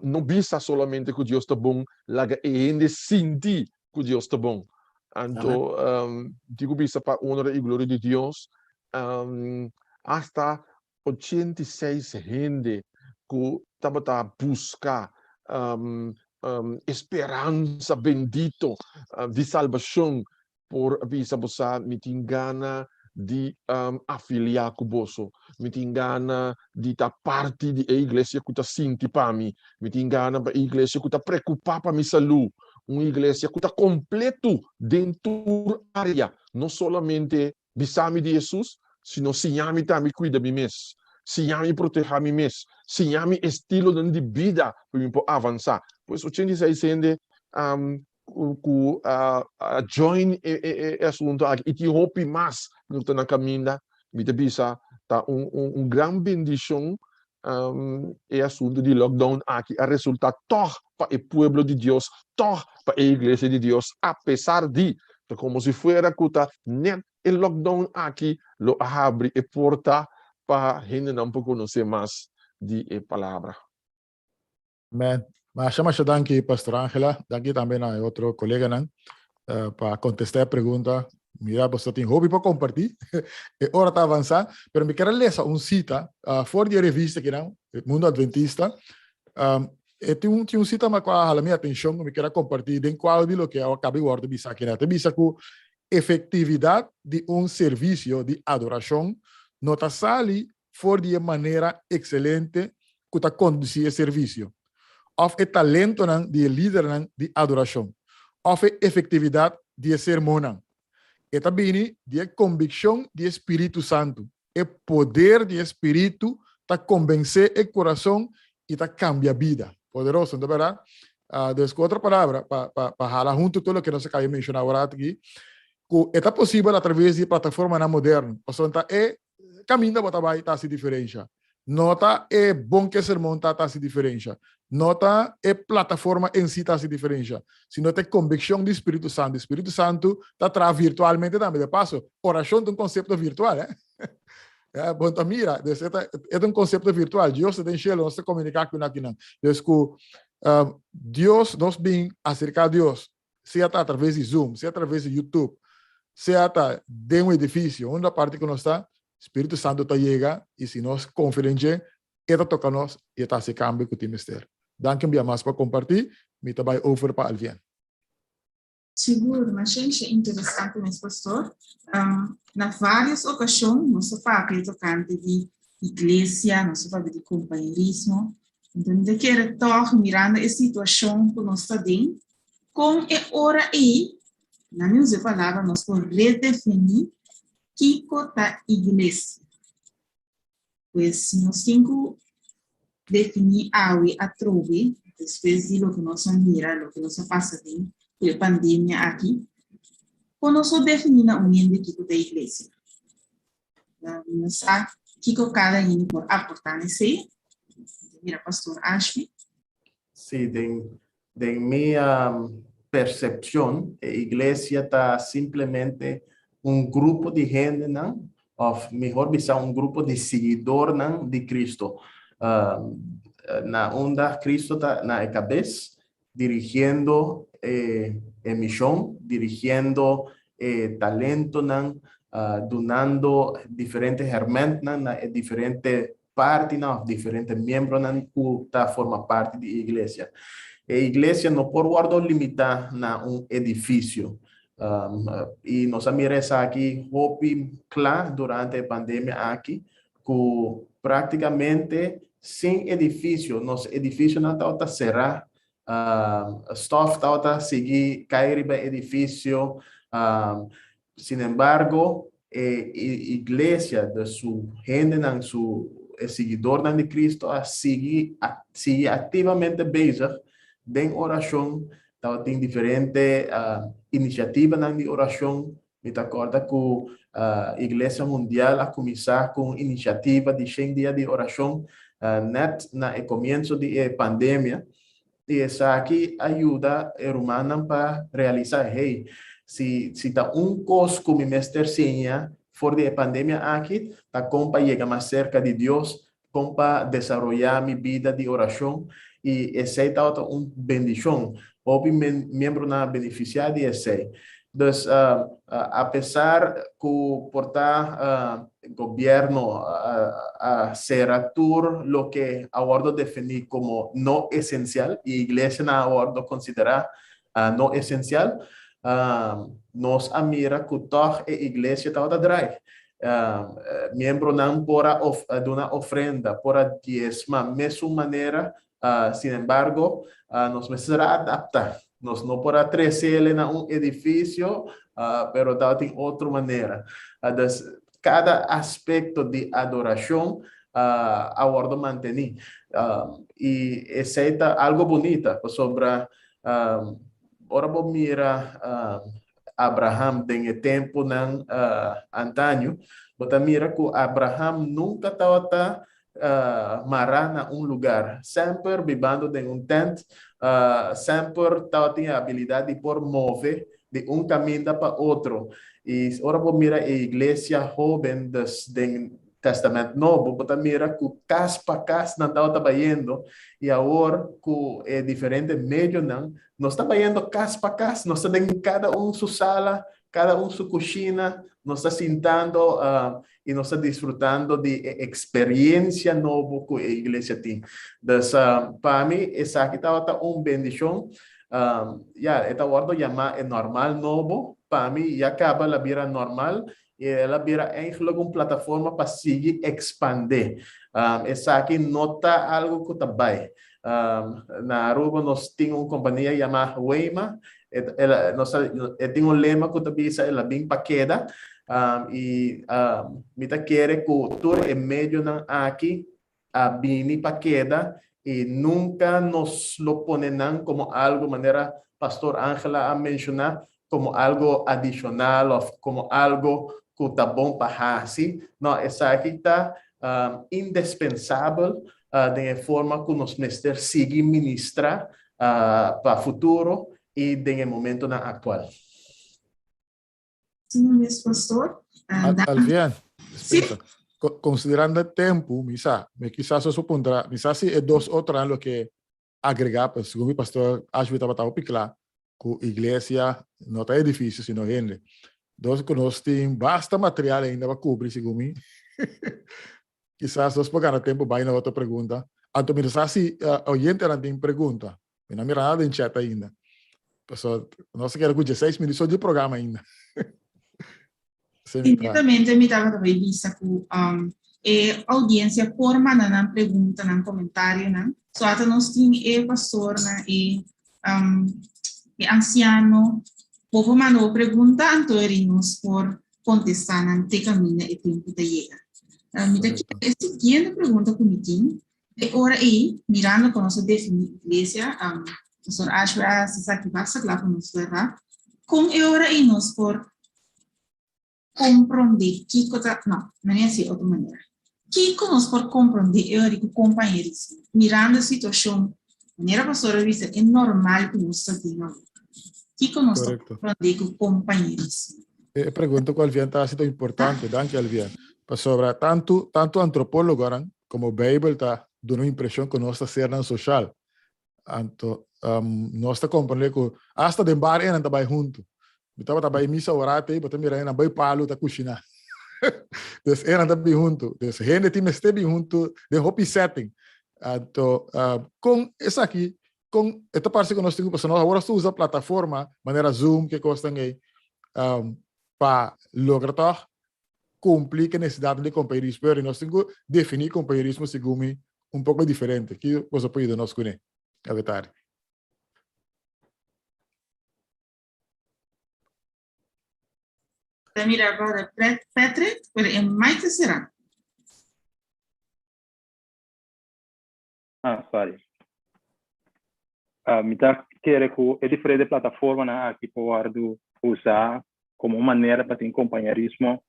não bisa solamente que Deus está bom, lá que ainda sentir que Deus está bom. Então, digo bisa para honra e glória de Deus, hasta 86 gente que estava a buscar esperança bendito de salvação por bisa você me engana de afiliar com você, me engana de estar parte da igreja que está sinti para mim, me engana da igreja que está preocupada para minha saúde, uma igreja que está completo dentro da área, não somente bisami de Jesus, sino sinhami também cuida de mim mesmo, sinhami proteger mim mesmo, sinhami estilo de vida para avançar. Pois o que está dizendo join assunto aqui, e te hope mais no que na caminha, me bisa tá grande bendição assunto de lockdown aqui, a resultado toch para o pueblo de Deus, toch para a igreja de Deus, apesar de como se fuera kuta net el lockdown aqui lo abre e porta para gente não conhecer mais de palavra. Amen. Mas chama danke, Pastor Angela. Danke também a outro colega para contestar a pergunta. Mira, você tem hobby para compartilhar. É hora de avançar. Mas me quero ler cita fora de revista que não, Mundo Adventista. Tem cita mas qual a minha atenção, me quero compartilhar de qual de lo que eu acabei de dizer aqui. Bisa que efetividade de serviço de adoração não está sali fora de maneira excelente que está conduzir o serviço. Of o talento de líder de adoração. Of a efetividade de sermão. E também de convicção de Espírito Santo. O poder de Espírito está convencer o coração e está cambia a vida. Poderoso, não é verdade? Desde outra palavra, para falar junto tudo o que nós acabamos de mencionar agora aqui, que é possível através de plataforma moderna. Portanto, é caminho para trabalhar está se diferencia. Nota é bom que sermão está se diferencia. Nota é plataforma em si está se diferencia. Se nota é convicção do Espírito Santo. O Espírito Santo está atrás virtualmente também. De passo, oração é um conceito virtual, bom, então, mira, é um conceito virtual. Deus tem cheio, nós temos que comunicar com aqui. Deus, nós bem acercar a Deus, seja através de Zoom, seja através de YouTube, seja de um edifício, onde a parte que nós está, Espírito Santo está chega e se nós confiamos, ele toca nós e está se cambia com o ministério. Danke bien mais para compartilhar, me também over para Alvien. Seguro, mas é interessante, meu pastor. Na várias ocasiões, nós falamos tocante de igreja, nós falamos de companheirismo. Então, eu quero estar mirando a situação que nós estamos dentro, com a hora aí, na minha palavra, nós podemos redefinir que é a igreja. Pois, se nós temos que definir a trove, depois de lo que nós mira, lo que nós passa dentro, a pandemia aqui, quando nós definimos a união de equipe da igreja. Nós sabemos que cada um pode aportar nesse. Mira, pastor Ashby. Sí, de minha percepção, a igreja está simplesmente grupo de gente, não? Ou melhor dizer, grupo de seguidores de Cristo. Na onda, Cristo está na cabeça, dirigindo a missão, dirigindo talento, donando diferentes herramientas na diferentes partes, diferentes membros que formam parte da igreja. A igreja não pode guardar limitar na edifício. E nós miramos aqui, claro, durante a pandemia aqui, que praticamente sem edifício, nosso edifício não está cerrado. Stoff está seguir cair para edifício. Sin embargo, a igreja de sua gente, seu seguidor de Cristo, sigue ativamente bezig em oração. Tem diferentes iniciativas de oração. Me acorda que a Igreja Mundial a começar com iniciativa de 100 dias de oração net no começo da pandemia. E essa aqui ajuda a humana para realizar, se está coisa que me mestercinha fora da pandemia aqui, tá como para chegar mais cerca de Deus, como para desenvolver minha vida de oração, e essa é uma bendição. Houve membro na beneficiar de esse. Então, apesar que o governo cerrar lo que agora definir como não essencial, e a igreja agora considera não essencial, nós mira que toda a igreja está atrás. Membro não pode dar uma ofrenda, pode diezmar, mesma maneira, sin embargo, nós precisamos adaptar. nós não podemos crescer ele na edifício, pero tal tem outra maneira. Cada aspecto de adoração, a ordem manter. E essa é algo bonita sobre ora vou mira Abraham tem tempo nan antanho, bota mira que Abraham nunca estava mará na lugar, sempre vivendo em tent, sempre tinha a habilidade de mover de caminho para outro. E ora vou mira a igreja jovem do Testamento Novo, bota mira que casa para casa não estava trabalhando, e agora que é diferente meio não, nós estamos indo casa para casa, nós estamos em cada sua sala, cada sua cozinha, nós estamos sentando e nós estamos desfrutando de experiência nova que a igreja tem. Então, para mim, essa aqui está uma bendição. Esta ordem chama normal novo, para mim, já acaba a vida normal, e ela vira eigenlijk uma plataforma para seguir expandir. Essa aqui nota algo que está bem. Na Aruba nós temos uma companhia chamada Weima, nós temos um lema que diz ela bem paqueda, e me quer que tudo é meio aqui a bem paqueda, e nunca nos lo ponen como algo, maneira pastor Ángela a mencionar, como algo adicional ou como algo que está bom para assim. Não, essa aqui está indispensável de forma que nós necessitamos seguir ministrar para o futuro e no momento atual. Sim, mesmo, pastor. Alvian, Sim. considerando o tempo, quizás isso pondrá, quizás é 2 ou 3 anos que agregar, pues, segundo o pastor Ashby estava claro, que a igreja não está edifício, sino gente. Nós que nós temos bastante material ainda para cobrir, segundo mim. Quizás nós pagamos tempo para ir na outra pergunta. Então, mira, se o oyente não tem pergunta, não mira nada em chat ainda. Pessoal, nós queremos 16 minutos de programa ainda. Imediatamente, eu estava também vista que a audiência forma na pergunta, na comentário, né? Só até nós temos o pastor, né? E anciano, povo mandou pergunta, então nós por contestar na caminho e tempo de chegar. A seguinte pergunta que me tem é ora aí, mirando com nossa igreja, pastor Ashra, se sabe que basta lá com nós verá, com é ora aí nós por compreender que coisa, não é assim outra maneira. Que nós por compreender é ora que companheiros, mirando a situação, maneira pastora disse, é normal que nós estamos que nós compreender que companheiros. A pergunta que o Alvian está sendo importante, danke Alvian. Sobre tanto antropólogo como a Bíblia está dando uma impressão que nós estamos sendo social. Então, nós estamos compreendendo que hasta de bar não está junto. Estava trabalhando missa orate, mas também era bem palo da cozinha. Então, era também junto. Então, gente tem esteve junto de happy setting. Então, com essa aqui, com esta parte que nós temos, nós agora usa a plataforma, maneira Zoom, que custa aí, para lograr cumprir a necessidade de companheirismo. E nós temos que definir companheirismo segundo um pouco diferente. Que você pode nos conhecer, a verdade. Mira agora, Petre, é mais que será? Sorry. Me está querendo que é diferente plataforma, né, que pode usar como maneira para ter companheirismo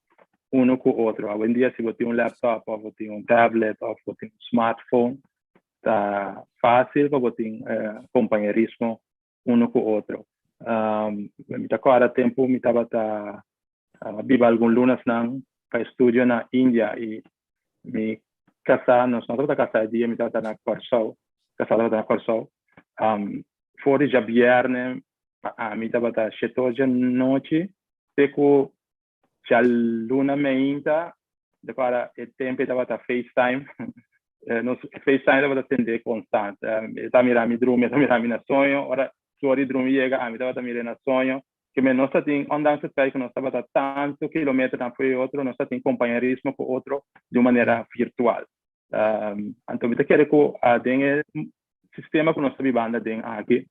um com o outro. Hoje em dia, se você tem laptop, ou você tem tablet, ou você tem smartphone, está fácil para você ter companheirismo um com o outro. Me está agora tempo, me estava viva alguns lunas para estúdio na Índia e me casar, nós não estamos casados dia, me estava na Corsol, casado na Corsol. Fora de viernes, me estava na 7 da noite, seco já luna meinta, agora o tempo estava na FaceTime, nos FaceTime estava atender constante, estava mirando me dormir, estava mirando na sonho, ora sorry dormir chega, me estava mirando na sonho, que nós temos andança para que nós estava a tanto quilômetros na foi outro, nós temos companheirismo com outro de uma maneira virtual. Então, eu quero que o sistema que nós estamos vivendo aqui,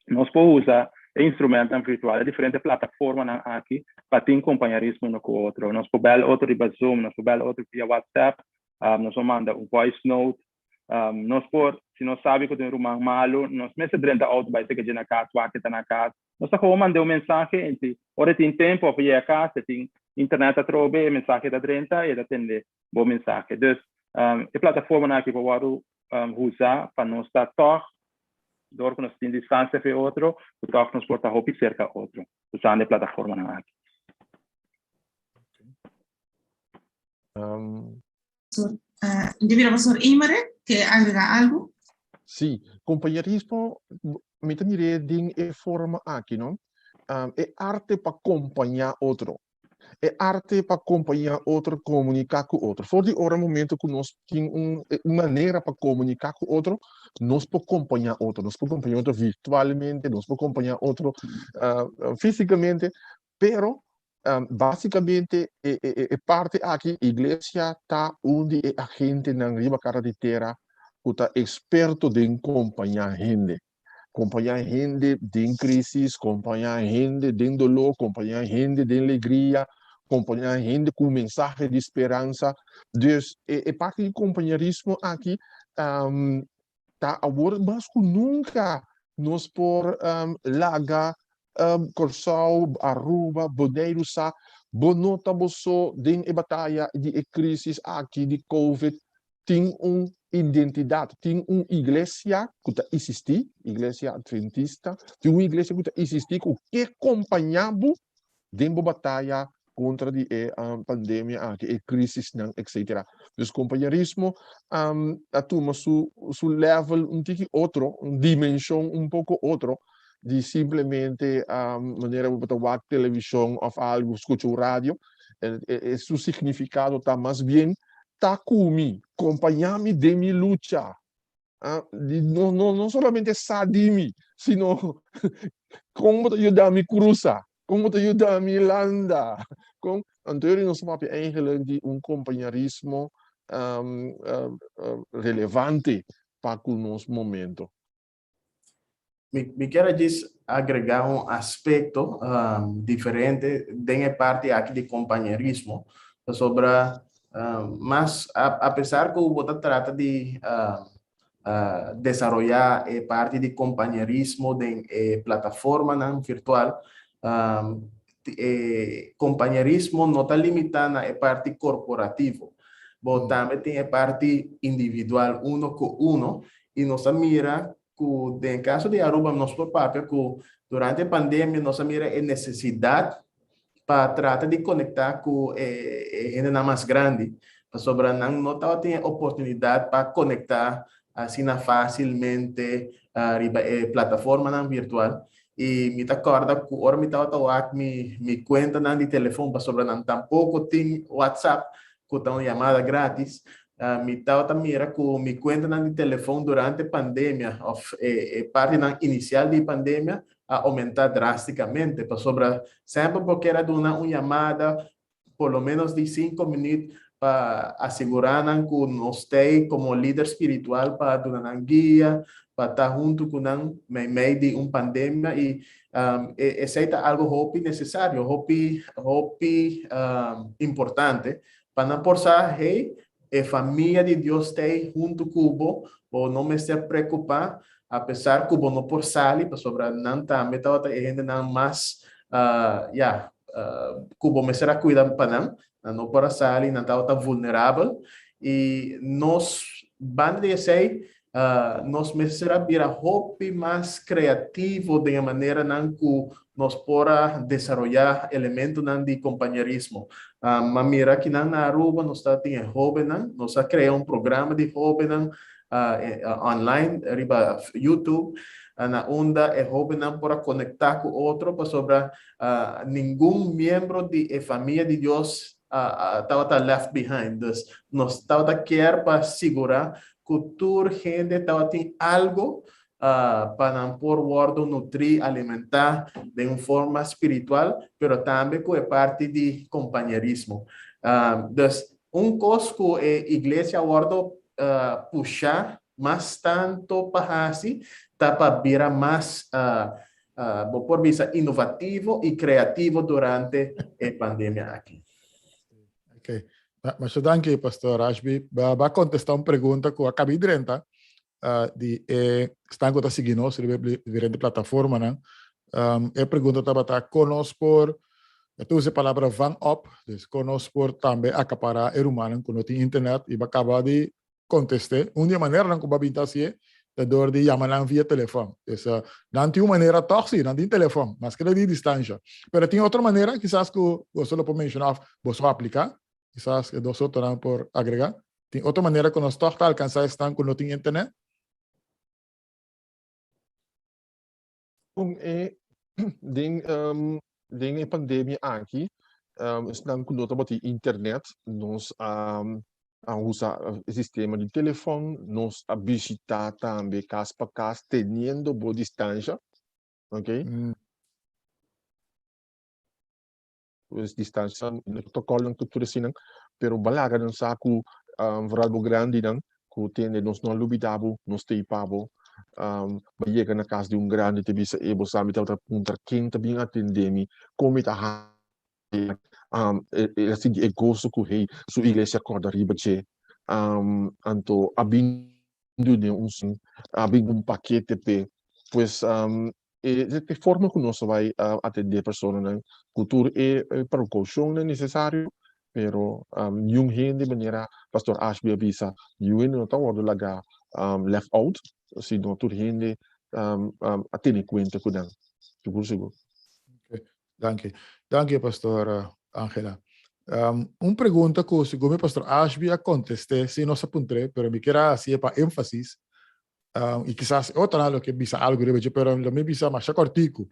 nós podemos usar instrumentos virtuais, diferentes plataformas aqui, para ter companheirismo um com o outro. Nós podemos ver outro via Zoom, nós podemos ver outro via WhatsApp, nós vamos mandar voice note. Nós por, se nós sabe que tem um malo, nós mesmo durante a auto vai ter que ir na casa, que está na casa. Nós vamos mandar mensagem entre, ora tem tempo para ir a casa, tem internet a trobe, mensagem da 30 e atender boa mensagem. Então, a plataforma aqui para usar para nós estar toque, dor que nós temos distância para outro, o toque nos porta roupa cerca outro, usando a plataforma aqui. Devido ao professor Imre, quer agregar algo? Sim, companheirismo, me também ding é forma aqui, não? É arte para acompanhar outro. É arte para acompanhar outro, comunicar com outro. For de hora momento que nós temos uma maneira para comunicar com outro, nós podemos acompanhar outro. Nós podemos acompanhar outro virtualmente, nós podemos acompanhar outro fisicamente, pero basicamente é parte aqui, a igreja está onde a gente na riba cara de terra que está experto em acompanhar gente. Acompanhar gente em crise, acompanhar gente em dolor, acompanhar gente em alegria, acompanhar gente com mensagem de esperança. Então, é parte do companheirismo aqui, está agora, mas nunca nos por Laga, Corsau, Aruba, Bonaire, bonota boso din e batalha de crise aqui de Covid, tem identidade, tem igreja que está existir, igreja adventista, tem uma igreja que está existir que acompanhava dentro da batalha contra a pandemia, a crise, etc. Então, companheirismo, a turma su level um pouco outro, uma dimensão um pouco outro, de simplesmente maneira de ver televisão ou algo, escutar o rádio, seu significado está mais bem, está comigo, acompanhar-me de minha luta. Não somente saber-me, sino como ajudar a me cruzar, como ajudar a me landar. Então, nós vamos eigenlijk um companheirismo relevante para o nosso momento. Me quero agregar um aspecto diferente da parte aqui de companheirismo sobre mas apesar que o Bota trata de desenvolver a parte de companheirismo de plataforma virtual, companheirismo não está limitado à parte corporativa, mas também tem a parte individual, uno com uno, e nós mira que, no caso de Aruba, nós por papel que durante a pandemia nós mira a necessidade para tratar de conectar com gente mais grande, sobre não tem oportunidade para conectar assim facilmente a plataforma virtual. E me acorda que agora me estava me conta de telefone, sobre não tampouco tem WhatsApp, que tem uma chamada grátis. Me estava mira que me conta de telefone durante a pandemia, parte inicial da pandemia, a aumentar drasticamente, sempre porque era uma chamada, por lo menos de 5 minutos, para assegurar que nós temos como líder espiritual para dar uma guia, para estar junto com no meio de uma pandemia, e esse é algo necessário, importante, para não forçar a família de Deus está junto com o ou não me ser preocupar, apesar que o não por sair, sobre não também está ainda não mais que o me será cuidado para não por sair, não está vulnerável, e nós vamos dizer nós me será vir a mais criativo de uma maneira que nós podemos desenvolver elementos de companheirismo. Mas mira que na Aruba nós temos jovens, nós criamos programa de jovens online, riba YouTube, na onda é jovem para conectar com outro, sobre nenhum membro da família de Deus estava left behind. Nós estava quer para segurar que toda gente tem algo para não pôr o nutrir, alimentar de uma forma espiritual, mas também que é parte de companheirismo. Então, coisa que a igreja guarda puxar, mas tanto para assim, tapa vira más por visa inovativo y creativo durante la pandemia aquí. Ok. Mas dank je, pastor Ashby. Va contestar uma pergunta que eu acabei de renta. Estão seguindo nós, diferentes plataformas, né? A pergunta estava conosco por, eu uso a palavra van op, dus conosco por também acaparar o humano quando tem internet e vai acabar de contestar. Uma maneira não vai pintar assim, é door de chamar via telefone. Dus não tem uma maneira toch sim, não tem telefone, mas que é de distância. Mas tem outra maneira, quizás que você não pode mencionar, você aplicar, quizás que nós outros por agregar. Tem outra maneira que nós toch alcançar estão quando tem internet. Ding pandemia aqui, estão com nota de internet, nós usa o sistema de telefone, nós visitar também casa para casa, tendo boa distância, ok? Pues distância, no protocolo não tudo assim, pero balaga não saco varal grande não, que tem nós não lubitabo, nós teipabo. Chega na casa de grande te bisa ebo sabe tá punta quinta bem atendemi como tá assim é gosto que rei sua igreja acorda riba che anto abindo de abing paquete pe pues de forma que nós vai atender pessoas na cultura e precaução é necessário pero yung hindi maneira pastor Ashby avisa yung não tá ordo laga left out se não tudo hindi a ter em conta com them. Seguro. Okay. Danke, pastor Angela. Pergunta que segundo o pastor Ashby a contestar, se não se apuntou, pero me quero assim para ênfasis, e quizás outra lo que bisa algo de pero lo me bisa mais cortico.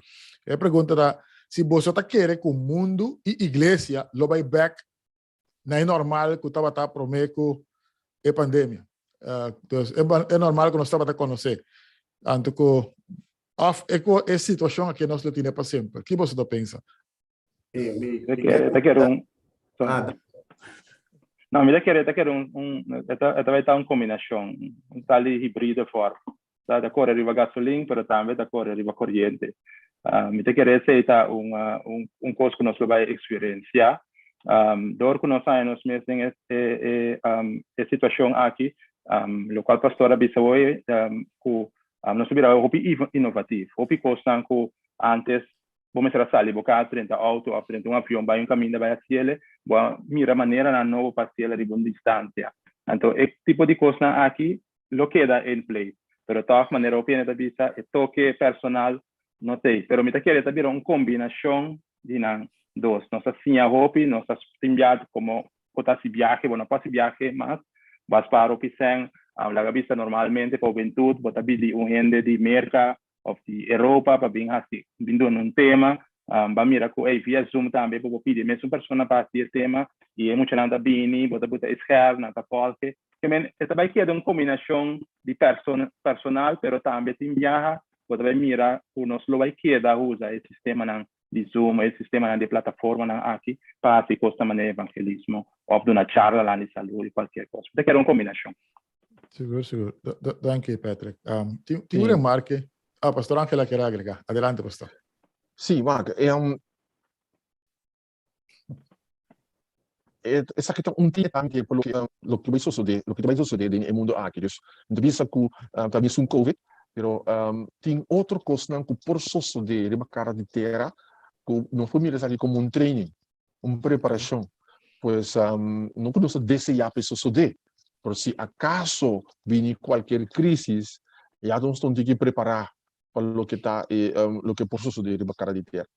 É pergunta da se você está querendo que o mundo e igreja lo vai back na normal que estava tá prometo a pandemia. Então é normal que nós estamos a conhecer. Anto que é situação que nós não temos para sempre. O que você pensa? Te quero não, me quero esta vai estar uma combinação, tal híbrido forte. Da corre riva gasolina, pero também da corre riva corrente. Me te quero aceitar coisa que nós vai experienciar. Dor que nós saímos mesmo é situação aqui, o qual pastor avisa hoje que nós virá hopi inovativo, hopi coisa que antes vamos ser salir boca frente ao auto, a frente avião, vai caminho vai a cielo, mira maneira na nova parcela de boa distância. Então, esse tipo de coisa aqui lo queda em play, pero de todas maneiras o pena avisa é toque personal não tem, pero me te quero também uma combinação de dos, nós assim a hopi, nós enviado como cotas viaje, bueno, pas viaje, mas vas para o pisang, la vista normalmente para juventude, bota bili gente de América ou de Europa para vir assim, vindo num tema, va mira que via Zoom também para pedir mesmo pessoa para esse tema e é muito nada bini, bota escrever, nada qualquer, que men esta vai que é uma combinação de personal, pero também tem viaja, bota vai mira que nós lo vai que da usa esse sistema de Zoom, esse sistema de plataforma aqui para se costa maneira evangelismo ou de uma charla lá de saúde, qualquer coisa. Então, quero uma combinação. Seguro. Danke, Patrick. Tem uma remarca. Pastor Angela quer agregar. Adelante, pastor. Sim, Marco. Essa questão dia também pelo que vai suceder no mundo aqui. Então, visa que também um COVID, pero tem outra coisa que por suceder uma cara de terra que não foi mirar ali como training, uma preparação. Pois não podemos desejar para suceder. Por se acaso vir qualquer crise, já nós temos que preparar para o que está, o que por suceder uma cara de terra.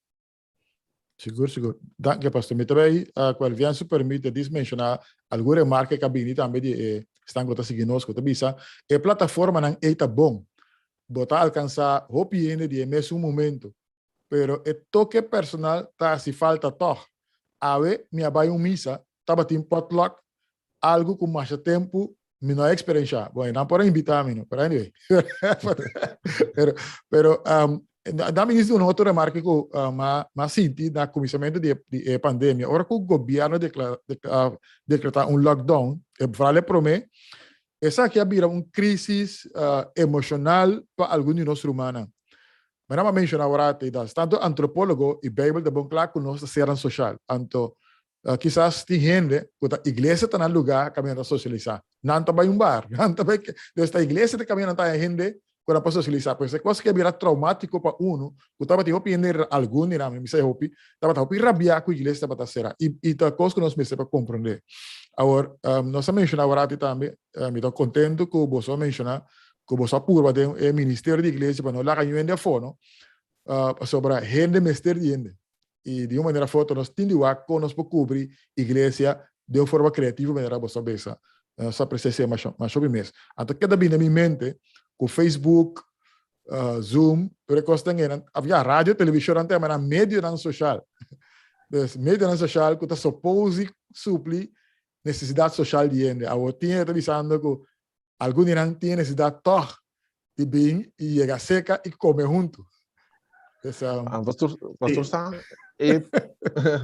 Seguro. Danke, pastor. Me também, qual vian se permite mencionar alguma marca que a também de estão a seguir nós, que bisa, a plataforma não é tão bom, botar alcançar o piene de mesmo momento, pero o toque personal tá se falta toch. Ave minha vai missa, tava tem potluck, algo com mais tempo, minha experiência. Bom, não pode invitar me, pero anyway. pero dá-me isso uma outra remarca que mas senti na começamento de pandemia, agora que o governo decretar lockdown, vale prometer essa aqui abira uma crise emocional para alguns de nós humanos. Mas não mencionar agora, tanto antropólogo e Bíblia de bom claro que nós serão social. Então, quizás tem gente que a igreja está no lugar que caminha a socializar. Não está em um bar, não está bem desde a igreja de caminha a gente que para socializar. Pois é coisa que vira traumático para uno, que estava tendo opinião algum, não me sei hopi, estava tendo rabia com a igreja estava a ser. E a coisa que nós me para compreender. Agora, nós mencionar agora também, me estou contente que você mencionar que você apura de o ministério da igreja para não lá ganhar de fora, sobre a gente ministério de gente. E de uma maneira foto nós temos que nós podemos cobrir a igreja de uma forma criativa, maneira você pensa, só precisa mais sobre mês. Então, cada vez na minha mente, com Facebook, Zoom, havia rádio, televisão, até mas mídia não social. Então, mídia não social que está supose suprir necessidade social de gente. Agora, tinha avisando que alguns não têm necessidade de bem e chegar seca e comer junto. Pastor Sam,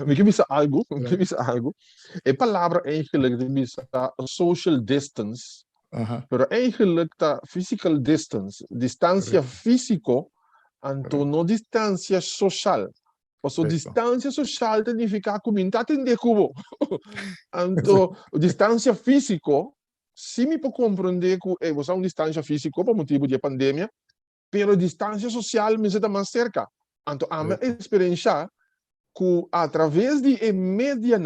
me bisa algo, a palavra eigenlijk bisa social distance, pero eigenlijk ta physical distance, distância físico, anto no distância social. Paso distância social significa comentar de cubo. Anto distância físico, se me pode compreender que você uma distância física por motivo de pandemia, pero distância social me está mais cerca. Então, a minha experiência que através de mídia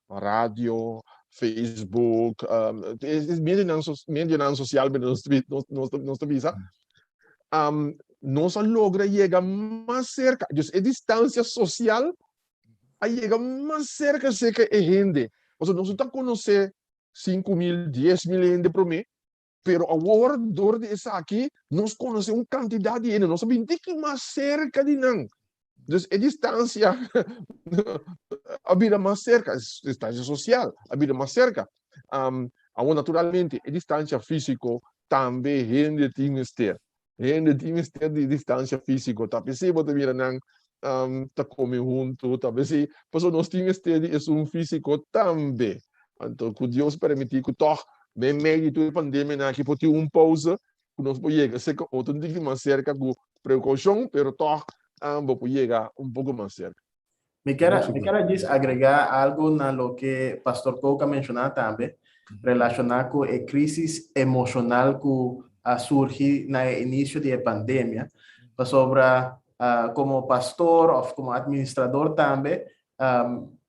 rádio, Facebook, mídia social, nós visa, nós logra chegar mais cerca. Então, a distância social chega mais cerca que a gente. Nós não estamos conhecendo 5.000, 10.000 gente por mês, pero agora, dor de essa aqui, nós conhecemos uma quantidade de gente, nós sabemos que mais cerca de nós. Então, a distância, a vida mais cerca, a distância social, a vida mais cerca. Agora, naturalmente, a distância física também gente tem que ter. Gente tem que ter de distância física. Talvez se você vira não, tá comendo junto, talvez se nós temos que ter de um físico também. Então, que Deus permitir que toch, bem meio de pandemia, que pode ter uma pausa, que nós podemos chegar, sei que outro tem que mais cerca com precaução, pero toch, vamos chegar pouco mais cerca. Me quero agregar algo na lo que Pastor Coca mencionou também, relacionado com a crise emocional que surgiu no início da pandemia, sobre como pastor ou como administrador também,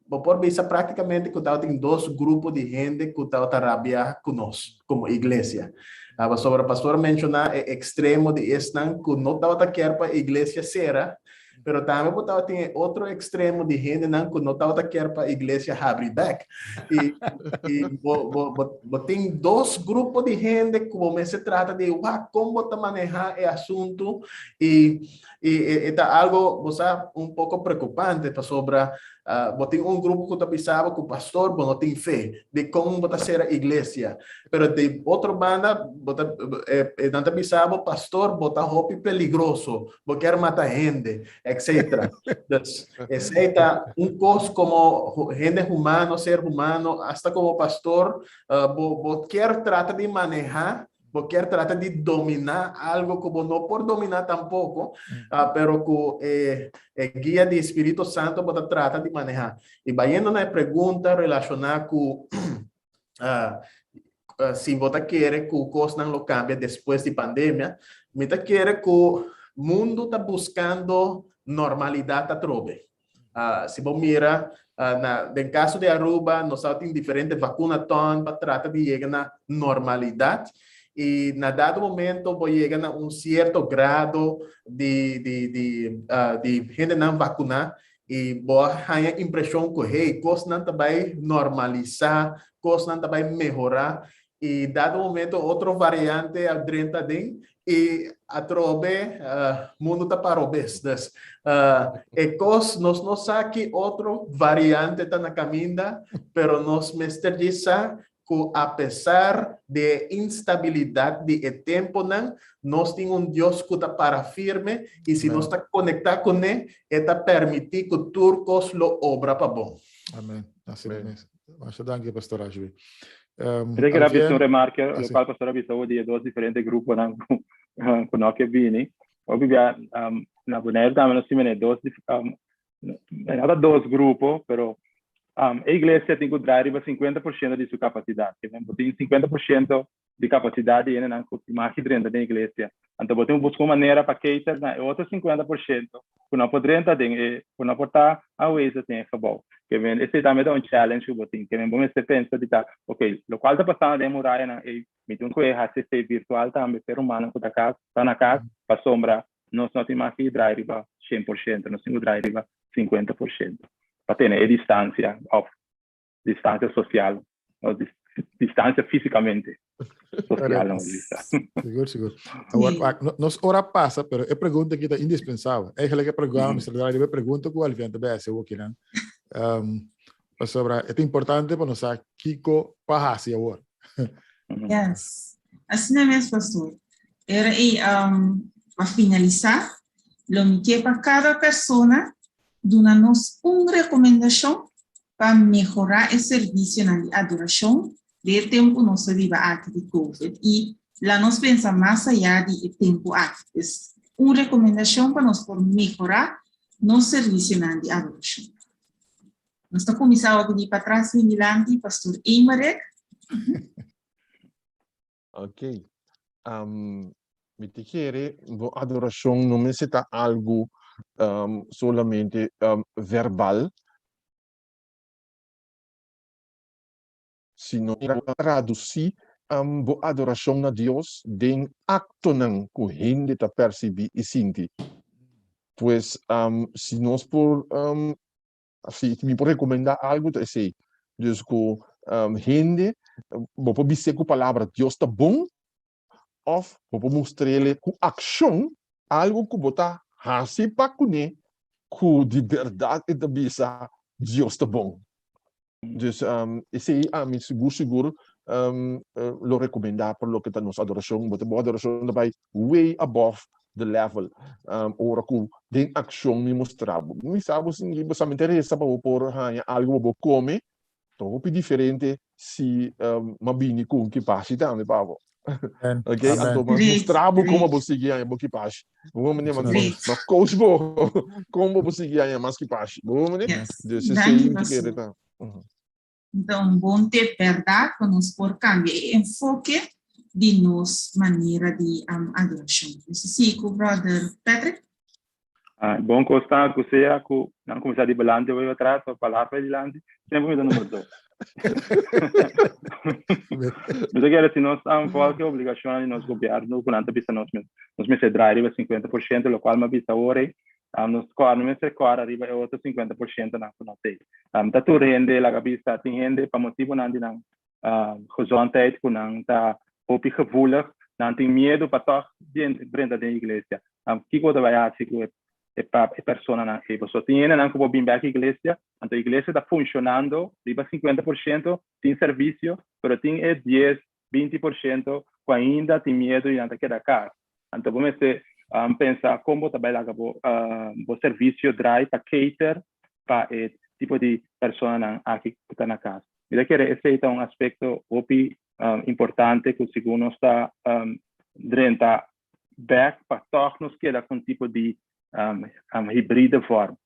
por vista praticamente que tem dois grupos de gente que estão rabiar conosco, como igreja. Sobre o pastor mencionar o extremo de estan que não estava querendo para a igreja será, pero também tem outro extremo de gente que não estava querendo para a igreja abrir back. E tem dois grupos de gente que se trata de como manejar o assunto e está algo pouco preocupante sobre tem grupo que pensava que o pastor não tem fé de como ser a igreja, pero de outra banda não pensava o pastor bota roupa peligroso, quer matar gente, etc. Aceita coisa como gente humano, ser humano, hasta como pastor, quer tratar de manejar, quer tratar de dominar algo que não por dominar tampouco, pero que guia de Espírito Santo trata de manejar. E vai na pergunta relacionada com se você quer que o coisa não cambie depois de pandemia, você quer que o mundo está buscando normalidade a trove. Se você mira, no caso de Aruba, nós temos diferentes vacinas para tratar de chegar na normalidade. E, na dado momento, vou chegar a certo grado de gente não vacinar e vou ter a impressão que, hey, coisa não vai normalizar, coisa não vai melhorar. E, dado momento, outra variante adrenta dentro e a trove, mundo está para o best. E coisa, nós não sabemos que outra variante está na caminha, pero nós mesteriza que apesar de instabilidade de tempo, nós temos Deus que está para firme e se nós está conectado com ele, está permitir que turcos lo obra para bom. Amém. Assim mesmo. Acho que danke, pastor Ajui. Creo que Alvien, era una remarca, así. lo cual pasó de dos diferentes grupos con los que vine. Obviamente, na Bonaire también nos dos grupos, pero a igreja tem que dar 50% de sua capacidade. Tem 50% de capacidade e não mais dentro da igreja. Então, você busca uma maneira para cater na outro 50%. Quando não poder entrar dentro, quando não portar a coisa tem que bom. Esse também é challenge que você tem. Você pensa de tá, ok, o qual está passando de muralha na me tem que assistir virtual também ser humano que está na casa para sombra. Nós não temos que dar 100%, nós temos que dar 50%. Para ter a distância social, distância fisicamente social. Seguro. Agora, nós hora passa, pero é pergunta que é indispensável. Eigenlijk programa, Mr. Draghi, pergunta que o Alvien também é seu aqui, né? Sobre, é importante para nós saber Kiko Pahasi agora. Yes. Assim mesmo, pastor. Era aí, para finalizar, lo que para cada pessoa dando-nos uma recomendação para melhorar o serviço na adoração do tempo nós vivemos aqui de COVID e lá nós pensamos mais allá do tempo aqui. Uma recomendação para nós por melhorar nosso serviço na adoração. Nós estamos começando a pedir para trás Milante, pastor Eimarek. Ok. Me te quiere, a adoração não necessita algo solamente verbal, sino traduzir a adoração a Deus em acto não que gente está perceber e sentir. Pues, se nós por me pode recomendar algo, é assim, dus que gente, vou dizer com a palavra Deus está bom, ou vou mostrar-lhe com ação algo que botar hasi pa kune ku de verdade e da bisa Deus está bom. Dus esse me seguro lo recomendar para lo que está nos adoração, but a adoração vai way above the level. Ora ku den ação me mostrar. Me sabe se ninguém me interessa para por algo vou comer, tô diferente se mabini com que passe também para. Ok, então mostrar como você seguir a que passe. Vamos né, mas coach como você seguir a mais que passe. Vamos né? Desse sim que quer tá. Então, bom ter verdade para nos por cambiar enfoque de nos maneira de adoração. Isso brother Patrick. Bom constar que você não começar de balante ou atrás ou palavra de lante, sempre me dá número 2. Mas agora se nós temos qualquer obrigação de nos governo, quando pisa nós me se drive 50%, o qual me pisa hora, nos corre me se corre arriba é outro 50% na conotei. Tá tudo rende la cabeça tem rende para motivo não de não gezondheid com não tá opi gevoelig, não tem medo para toch dentro da igreja. Que coisa vai assim e persona na que você tem não como bem back igreja, então a igreja está funcionando, riba 50% tem serviço, mas tem 10-20% que ainda tem medo e não quer casa. Então vamos pensar como trabalhar o serviço drive para cater para tipo de persona aqui que está na casa. E que esse é aspecto importante que o segundo está dentro back para toch nos queda com tipo de híbrida forma.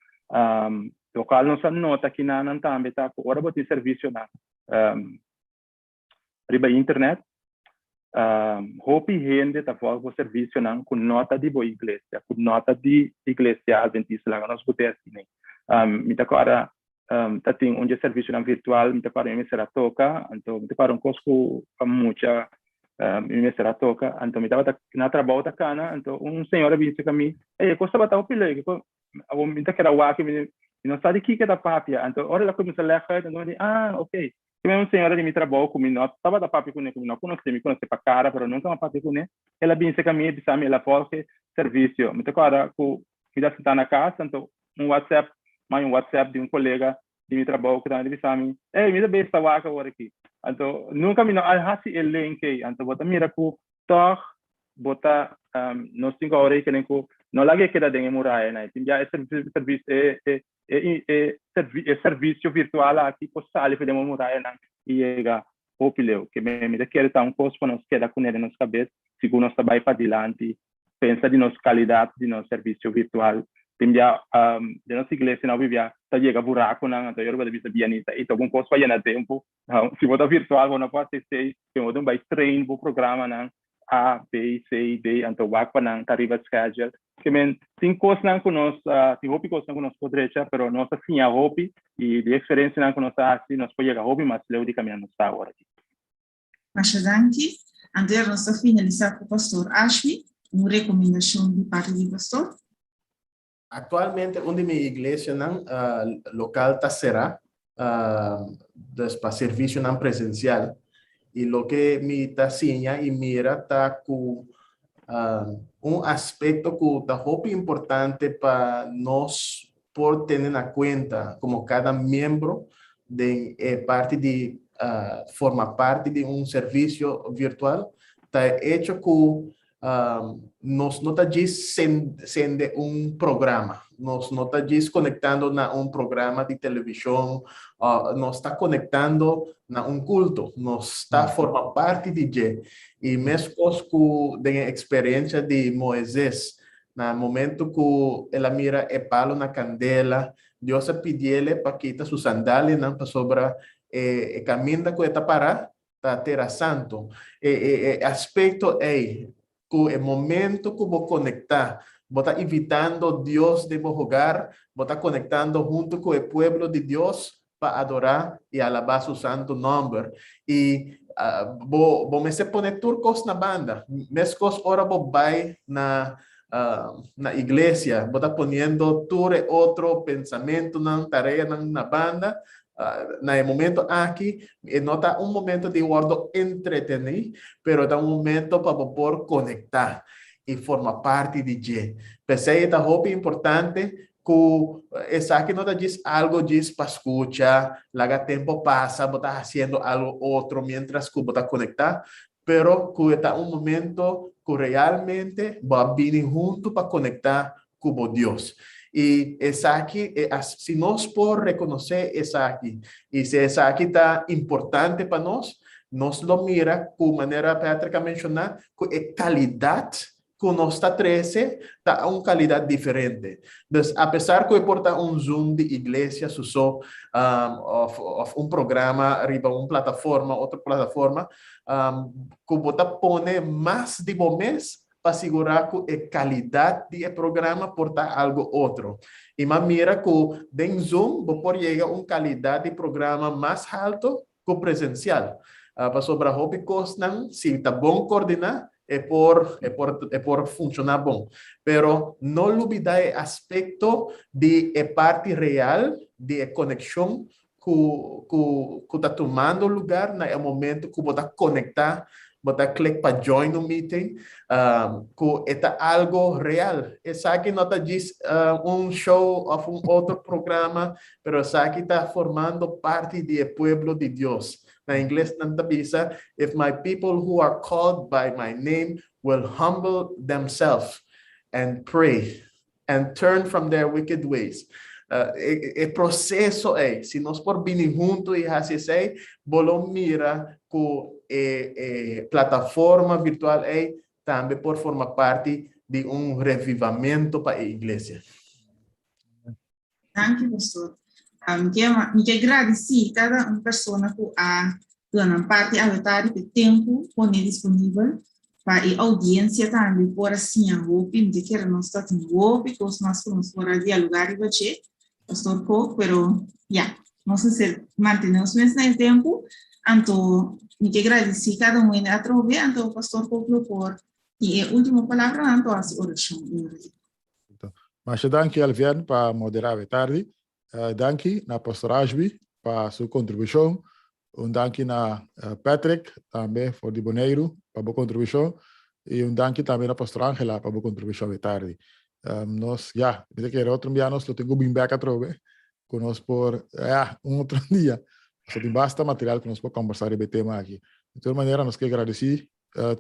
O qual nós nota que não também está agora botar serviço na riba internet. Hopi gente está fazendo o serviço não com nota de boa igreja, com nota de igreja adventista lá nós botamos assim. Me tá agora tá tem serviço não virtual, me tá agora me será toca, então me tá agora cosco muita me será toca, então me tava na trabalho da cana, então senhor disse para mim, costa batar o pile, que eu me tá que era o que me não sabe que da papia, então hora ela começa a ler, então eu ok. Uma senhora de me trabalho com mim, estava da papi com ele, não conhece para cara, mas nunca uma papi com ele. Ela disse que a minha disse ela faz serviço. Me agora com me dá sentar na casa, então WhatsApp de um colega de me trabalho que está disse a mim, me dá besta waka agora aqui. Então nunca me não hasi el link, então bota mira com toch bota nós cinco horas que nem com não lagi que da dengue muraia, né? Tem já serviço virtual aqui possibile podemos mudar e opileu, que me quer estar coisa para nós queda com ele nas cabeças, se nós está vai para adiante, pensa de nossa qualidade de nosso serviço virtual. Tem já de nossa igreja não vivia, tá chega buraco não, então eu vou dizer pianista, e algum coisa vai na tempo, se você virtual não pode ser, que você vai treinar o programa não, A, B, C, D, então vai para não, tá arriba schedule. Que men tem coisas não que nós, tem hobby coisas não que nós podemos, pero nós assim a hobby e de experiência não que nós assim nós podemos chegar hobby, mas leu de caminho não está agora. Mas danke. Antes nós finalizar com o pastor Ashby, uma recomendação de parte do pastor. Actualmente, onde minha igreja não local está será para serviço não presencial e lo que me está sinha e mira está com aspecto que está muito importante para nós por ter na conta como cada membro de parte de forma parte de serviço virtual está hecho com nós não está sendo programa, nós não está conectando na programa de televisão, nós está conectando na culto, nós está forma parte de e mesmo com a experiência de Moisés, no momento que ela mira e palo na candela, Deus pediu ele para quitar sua sandália, não para sobrar caminho que está para terra santo, aspecto é que o momento que vou conectar, vou estar evitando Deus de jogar, vou estar conectando junto com o povo de Deus para adorar e alabar seu santo nome. E vou me poner turcos na banda, mesmo hora vou vai na igreja, vou estar ponendo todo outro pensamento na tarefa na banda. No momento aqui, não está momento de guardo entretener, pero está momento para poder conectar e formar parte de G. Pensei que é muito importante que essa aqui não diz algo diz para escutar, larga tempo passa, você está fazendo algo outro, mientras que você está conectar, pero que está momento que realmente vai vir junto para conectar com Deus. E essa aqui, se nós podemos reconhecer essa aqui, e se essa aqui está importante para nós lo mira com maneira Patrick mencionar, com a qualidade que nós está trazendo, está uma qualidade diferente. Então, apesar que eu porta Zoom de igreja, só programa, arriba plataforma, outra plataforma, que você põe mais de um mês, para asegurar que a qualidade do programa porta algo outro. E mas mira que em Zoom, você pode chegar a uma qualidade de programa mais alto que o presencial. Para sobre a hobby costan, se está bom coordenar, é por funcionar bom. Pero não olvidar o aspecto de parte real, de conexão que está tomando lugar no momento que você está conectar, você clica para join no meeting, que é algo real. Essa aqui não está diz show ou outro programa, mas essa aqui está formando parte do povo de Deus. Na inglês não está dizendo, if my people who are called by my name will humble themselves and pray and turn from their wicked ways. O processo é, se nós por vir juntos e assim, vamos mira que plataforma virtual é também por formar parte de revivamento para a igreja. Danke, pastor. Me agradecer cada uma pessoa que a dona parte a vetar de tempo pone disponível para a audiência também por assim a roupa, me quer nós está em roupa, que nós vamos por dialogar e bater. Pastor Cook, pero ya, no sé si mantenemos nesse tempo, então, me agradecer cada um a trove, então, Pastor Cook, por a última palavra, então, a oração. Mas danke, Alvian, para moderar a tarde. Danke na Pastor Ashby para sua contribuição. Danke na Patrick, também, por de Boneiro, para a contribuição. E danke também na Pastor Angela, para a contribuição de tarde. Nós, desde que era outro dia, nós lo tenho bem back a trove, que nós por, outro dia, só tem basta material que nós podemos conversar sobre o tema aqui. De toda maneira, nós queremos agradecer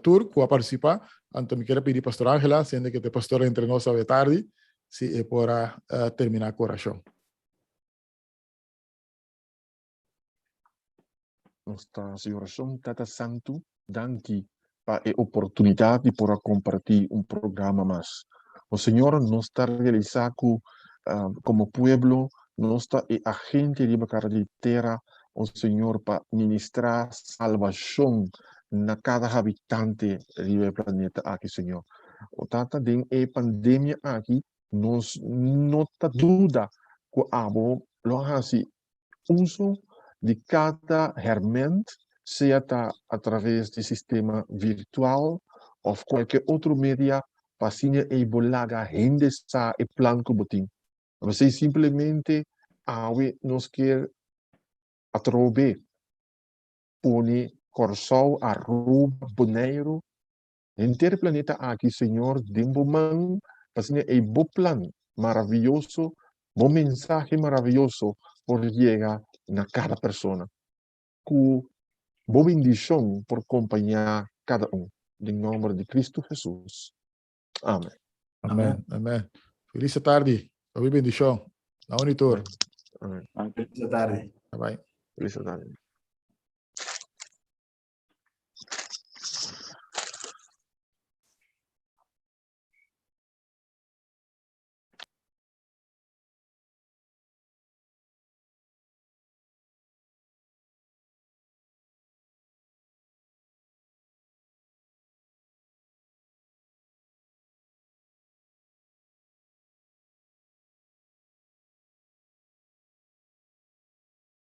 Tur, que participar, então me quero pedir Pastor Angela, sendo que o pastor entre nós a tarde, se é para terminar a oração. Nossa oração, Tata Santo, danke para a oportunidade de poder compartilhar programa mais. O Senhor nos está realizando como pueblo, nos está agente de cara de terra, o Senhor para ministrar salvação na cada habitante do planeta aqui, Senhor. O Tata tem a pandemia aqui, nos não está dúvida que abo lo hace uso de cada herramienta, seja através do sistema virtual ou qualquer outro meio, para assim embolagar gente sa e plan que botin. Você simplesmente nos quer atrobe pone Corsol, Aruba, Bonaire, inteiro planeta aqui, Senhor, demboman, assim bom plan maravilhoso, bom mensagem maravilhoso por chegar na cada pessoa. Com boa bendição por acompanhar cada em nome de Cristo Jesus. Amém. Amém. Amém. Feliz tarde. Boa bendição. Na Unitor. Amém. Feliz tarde. Bye bye. Feliz tarde.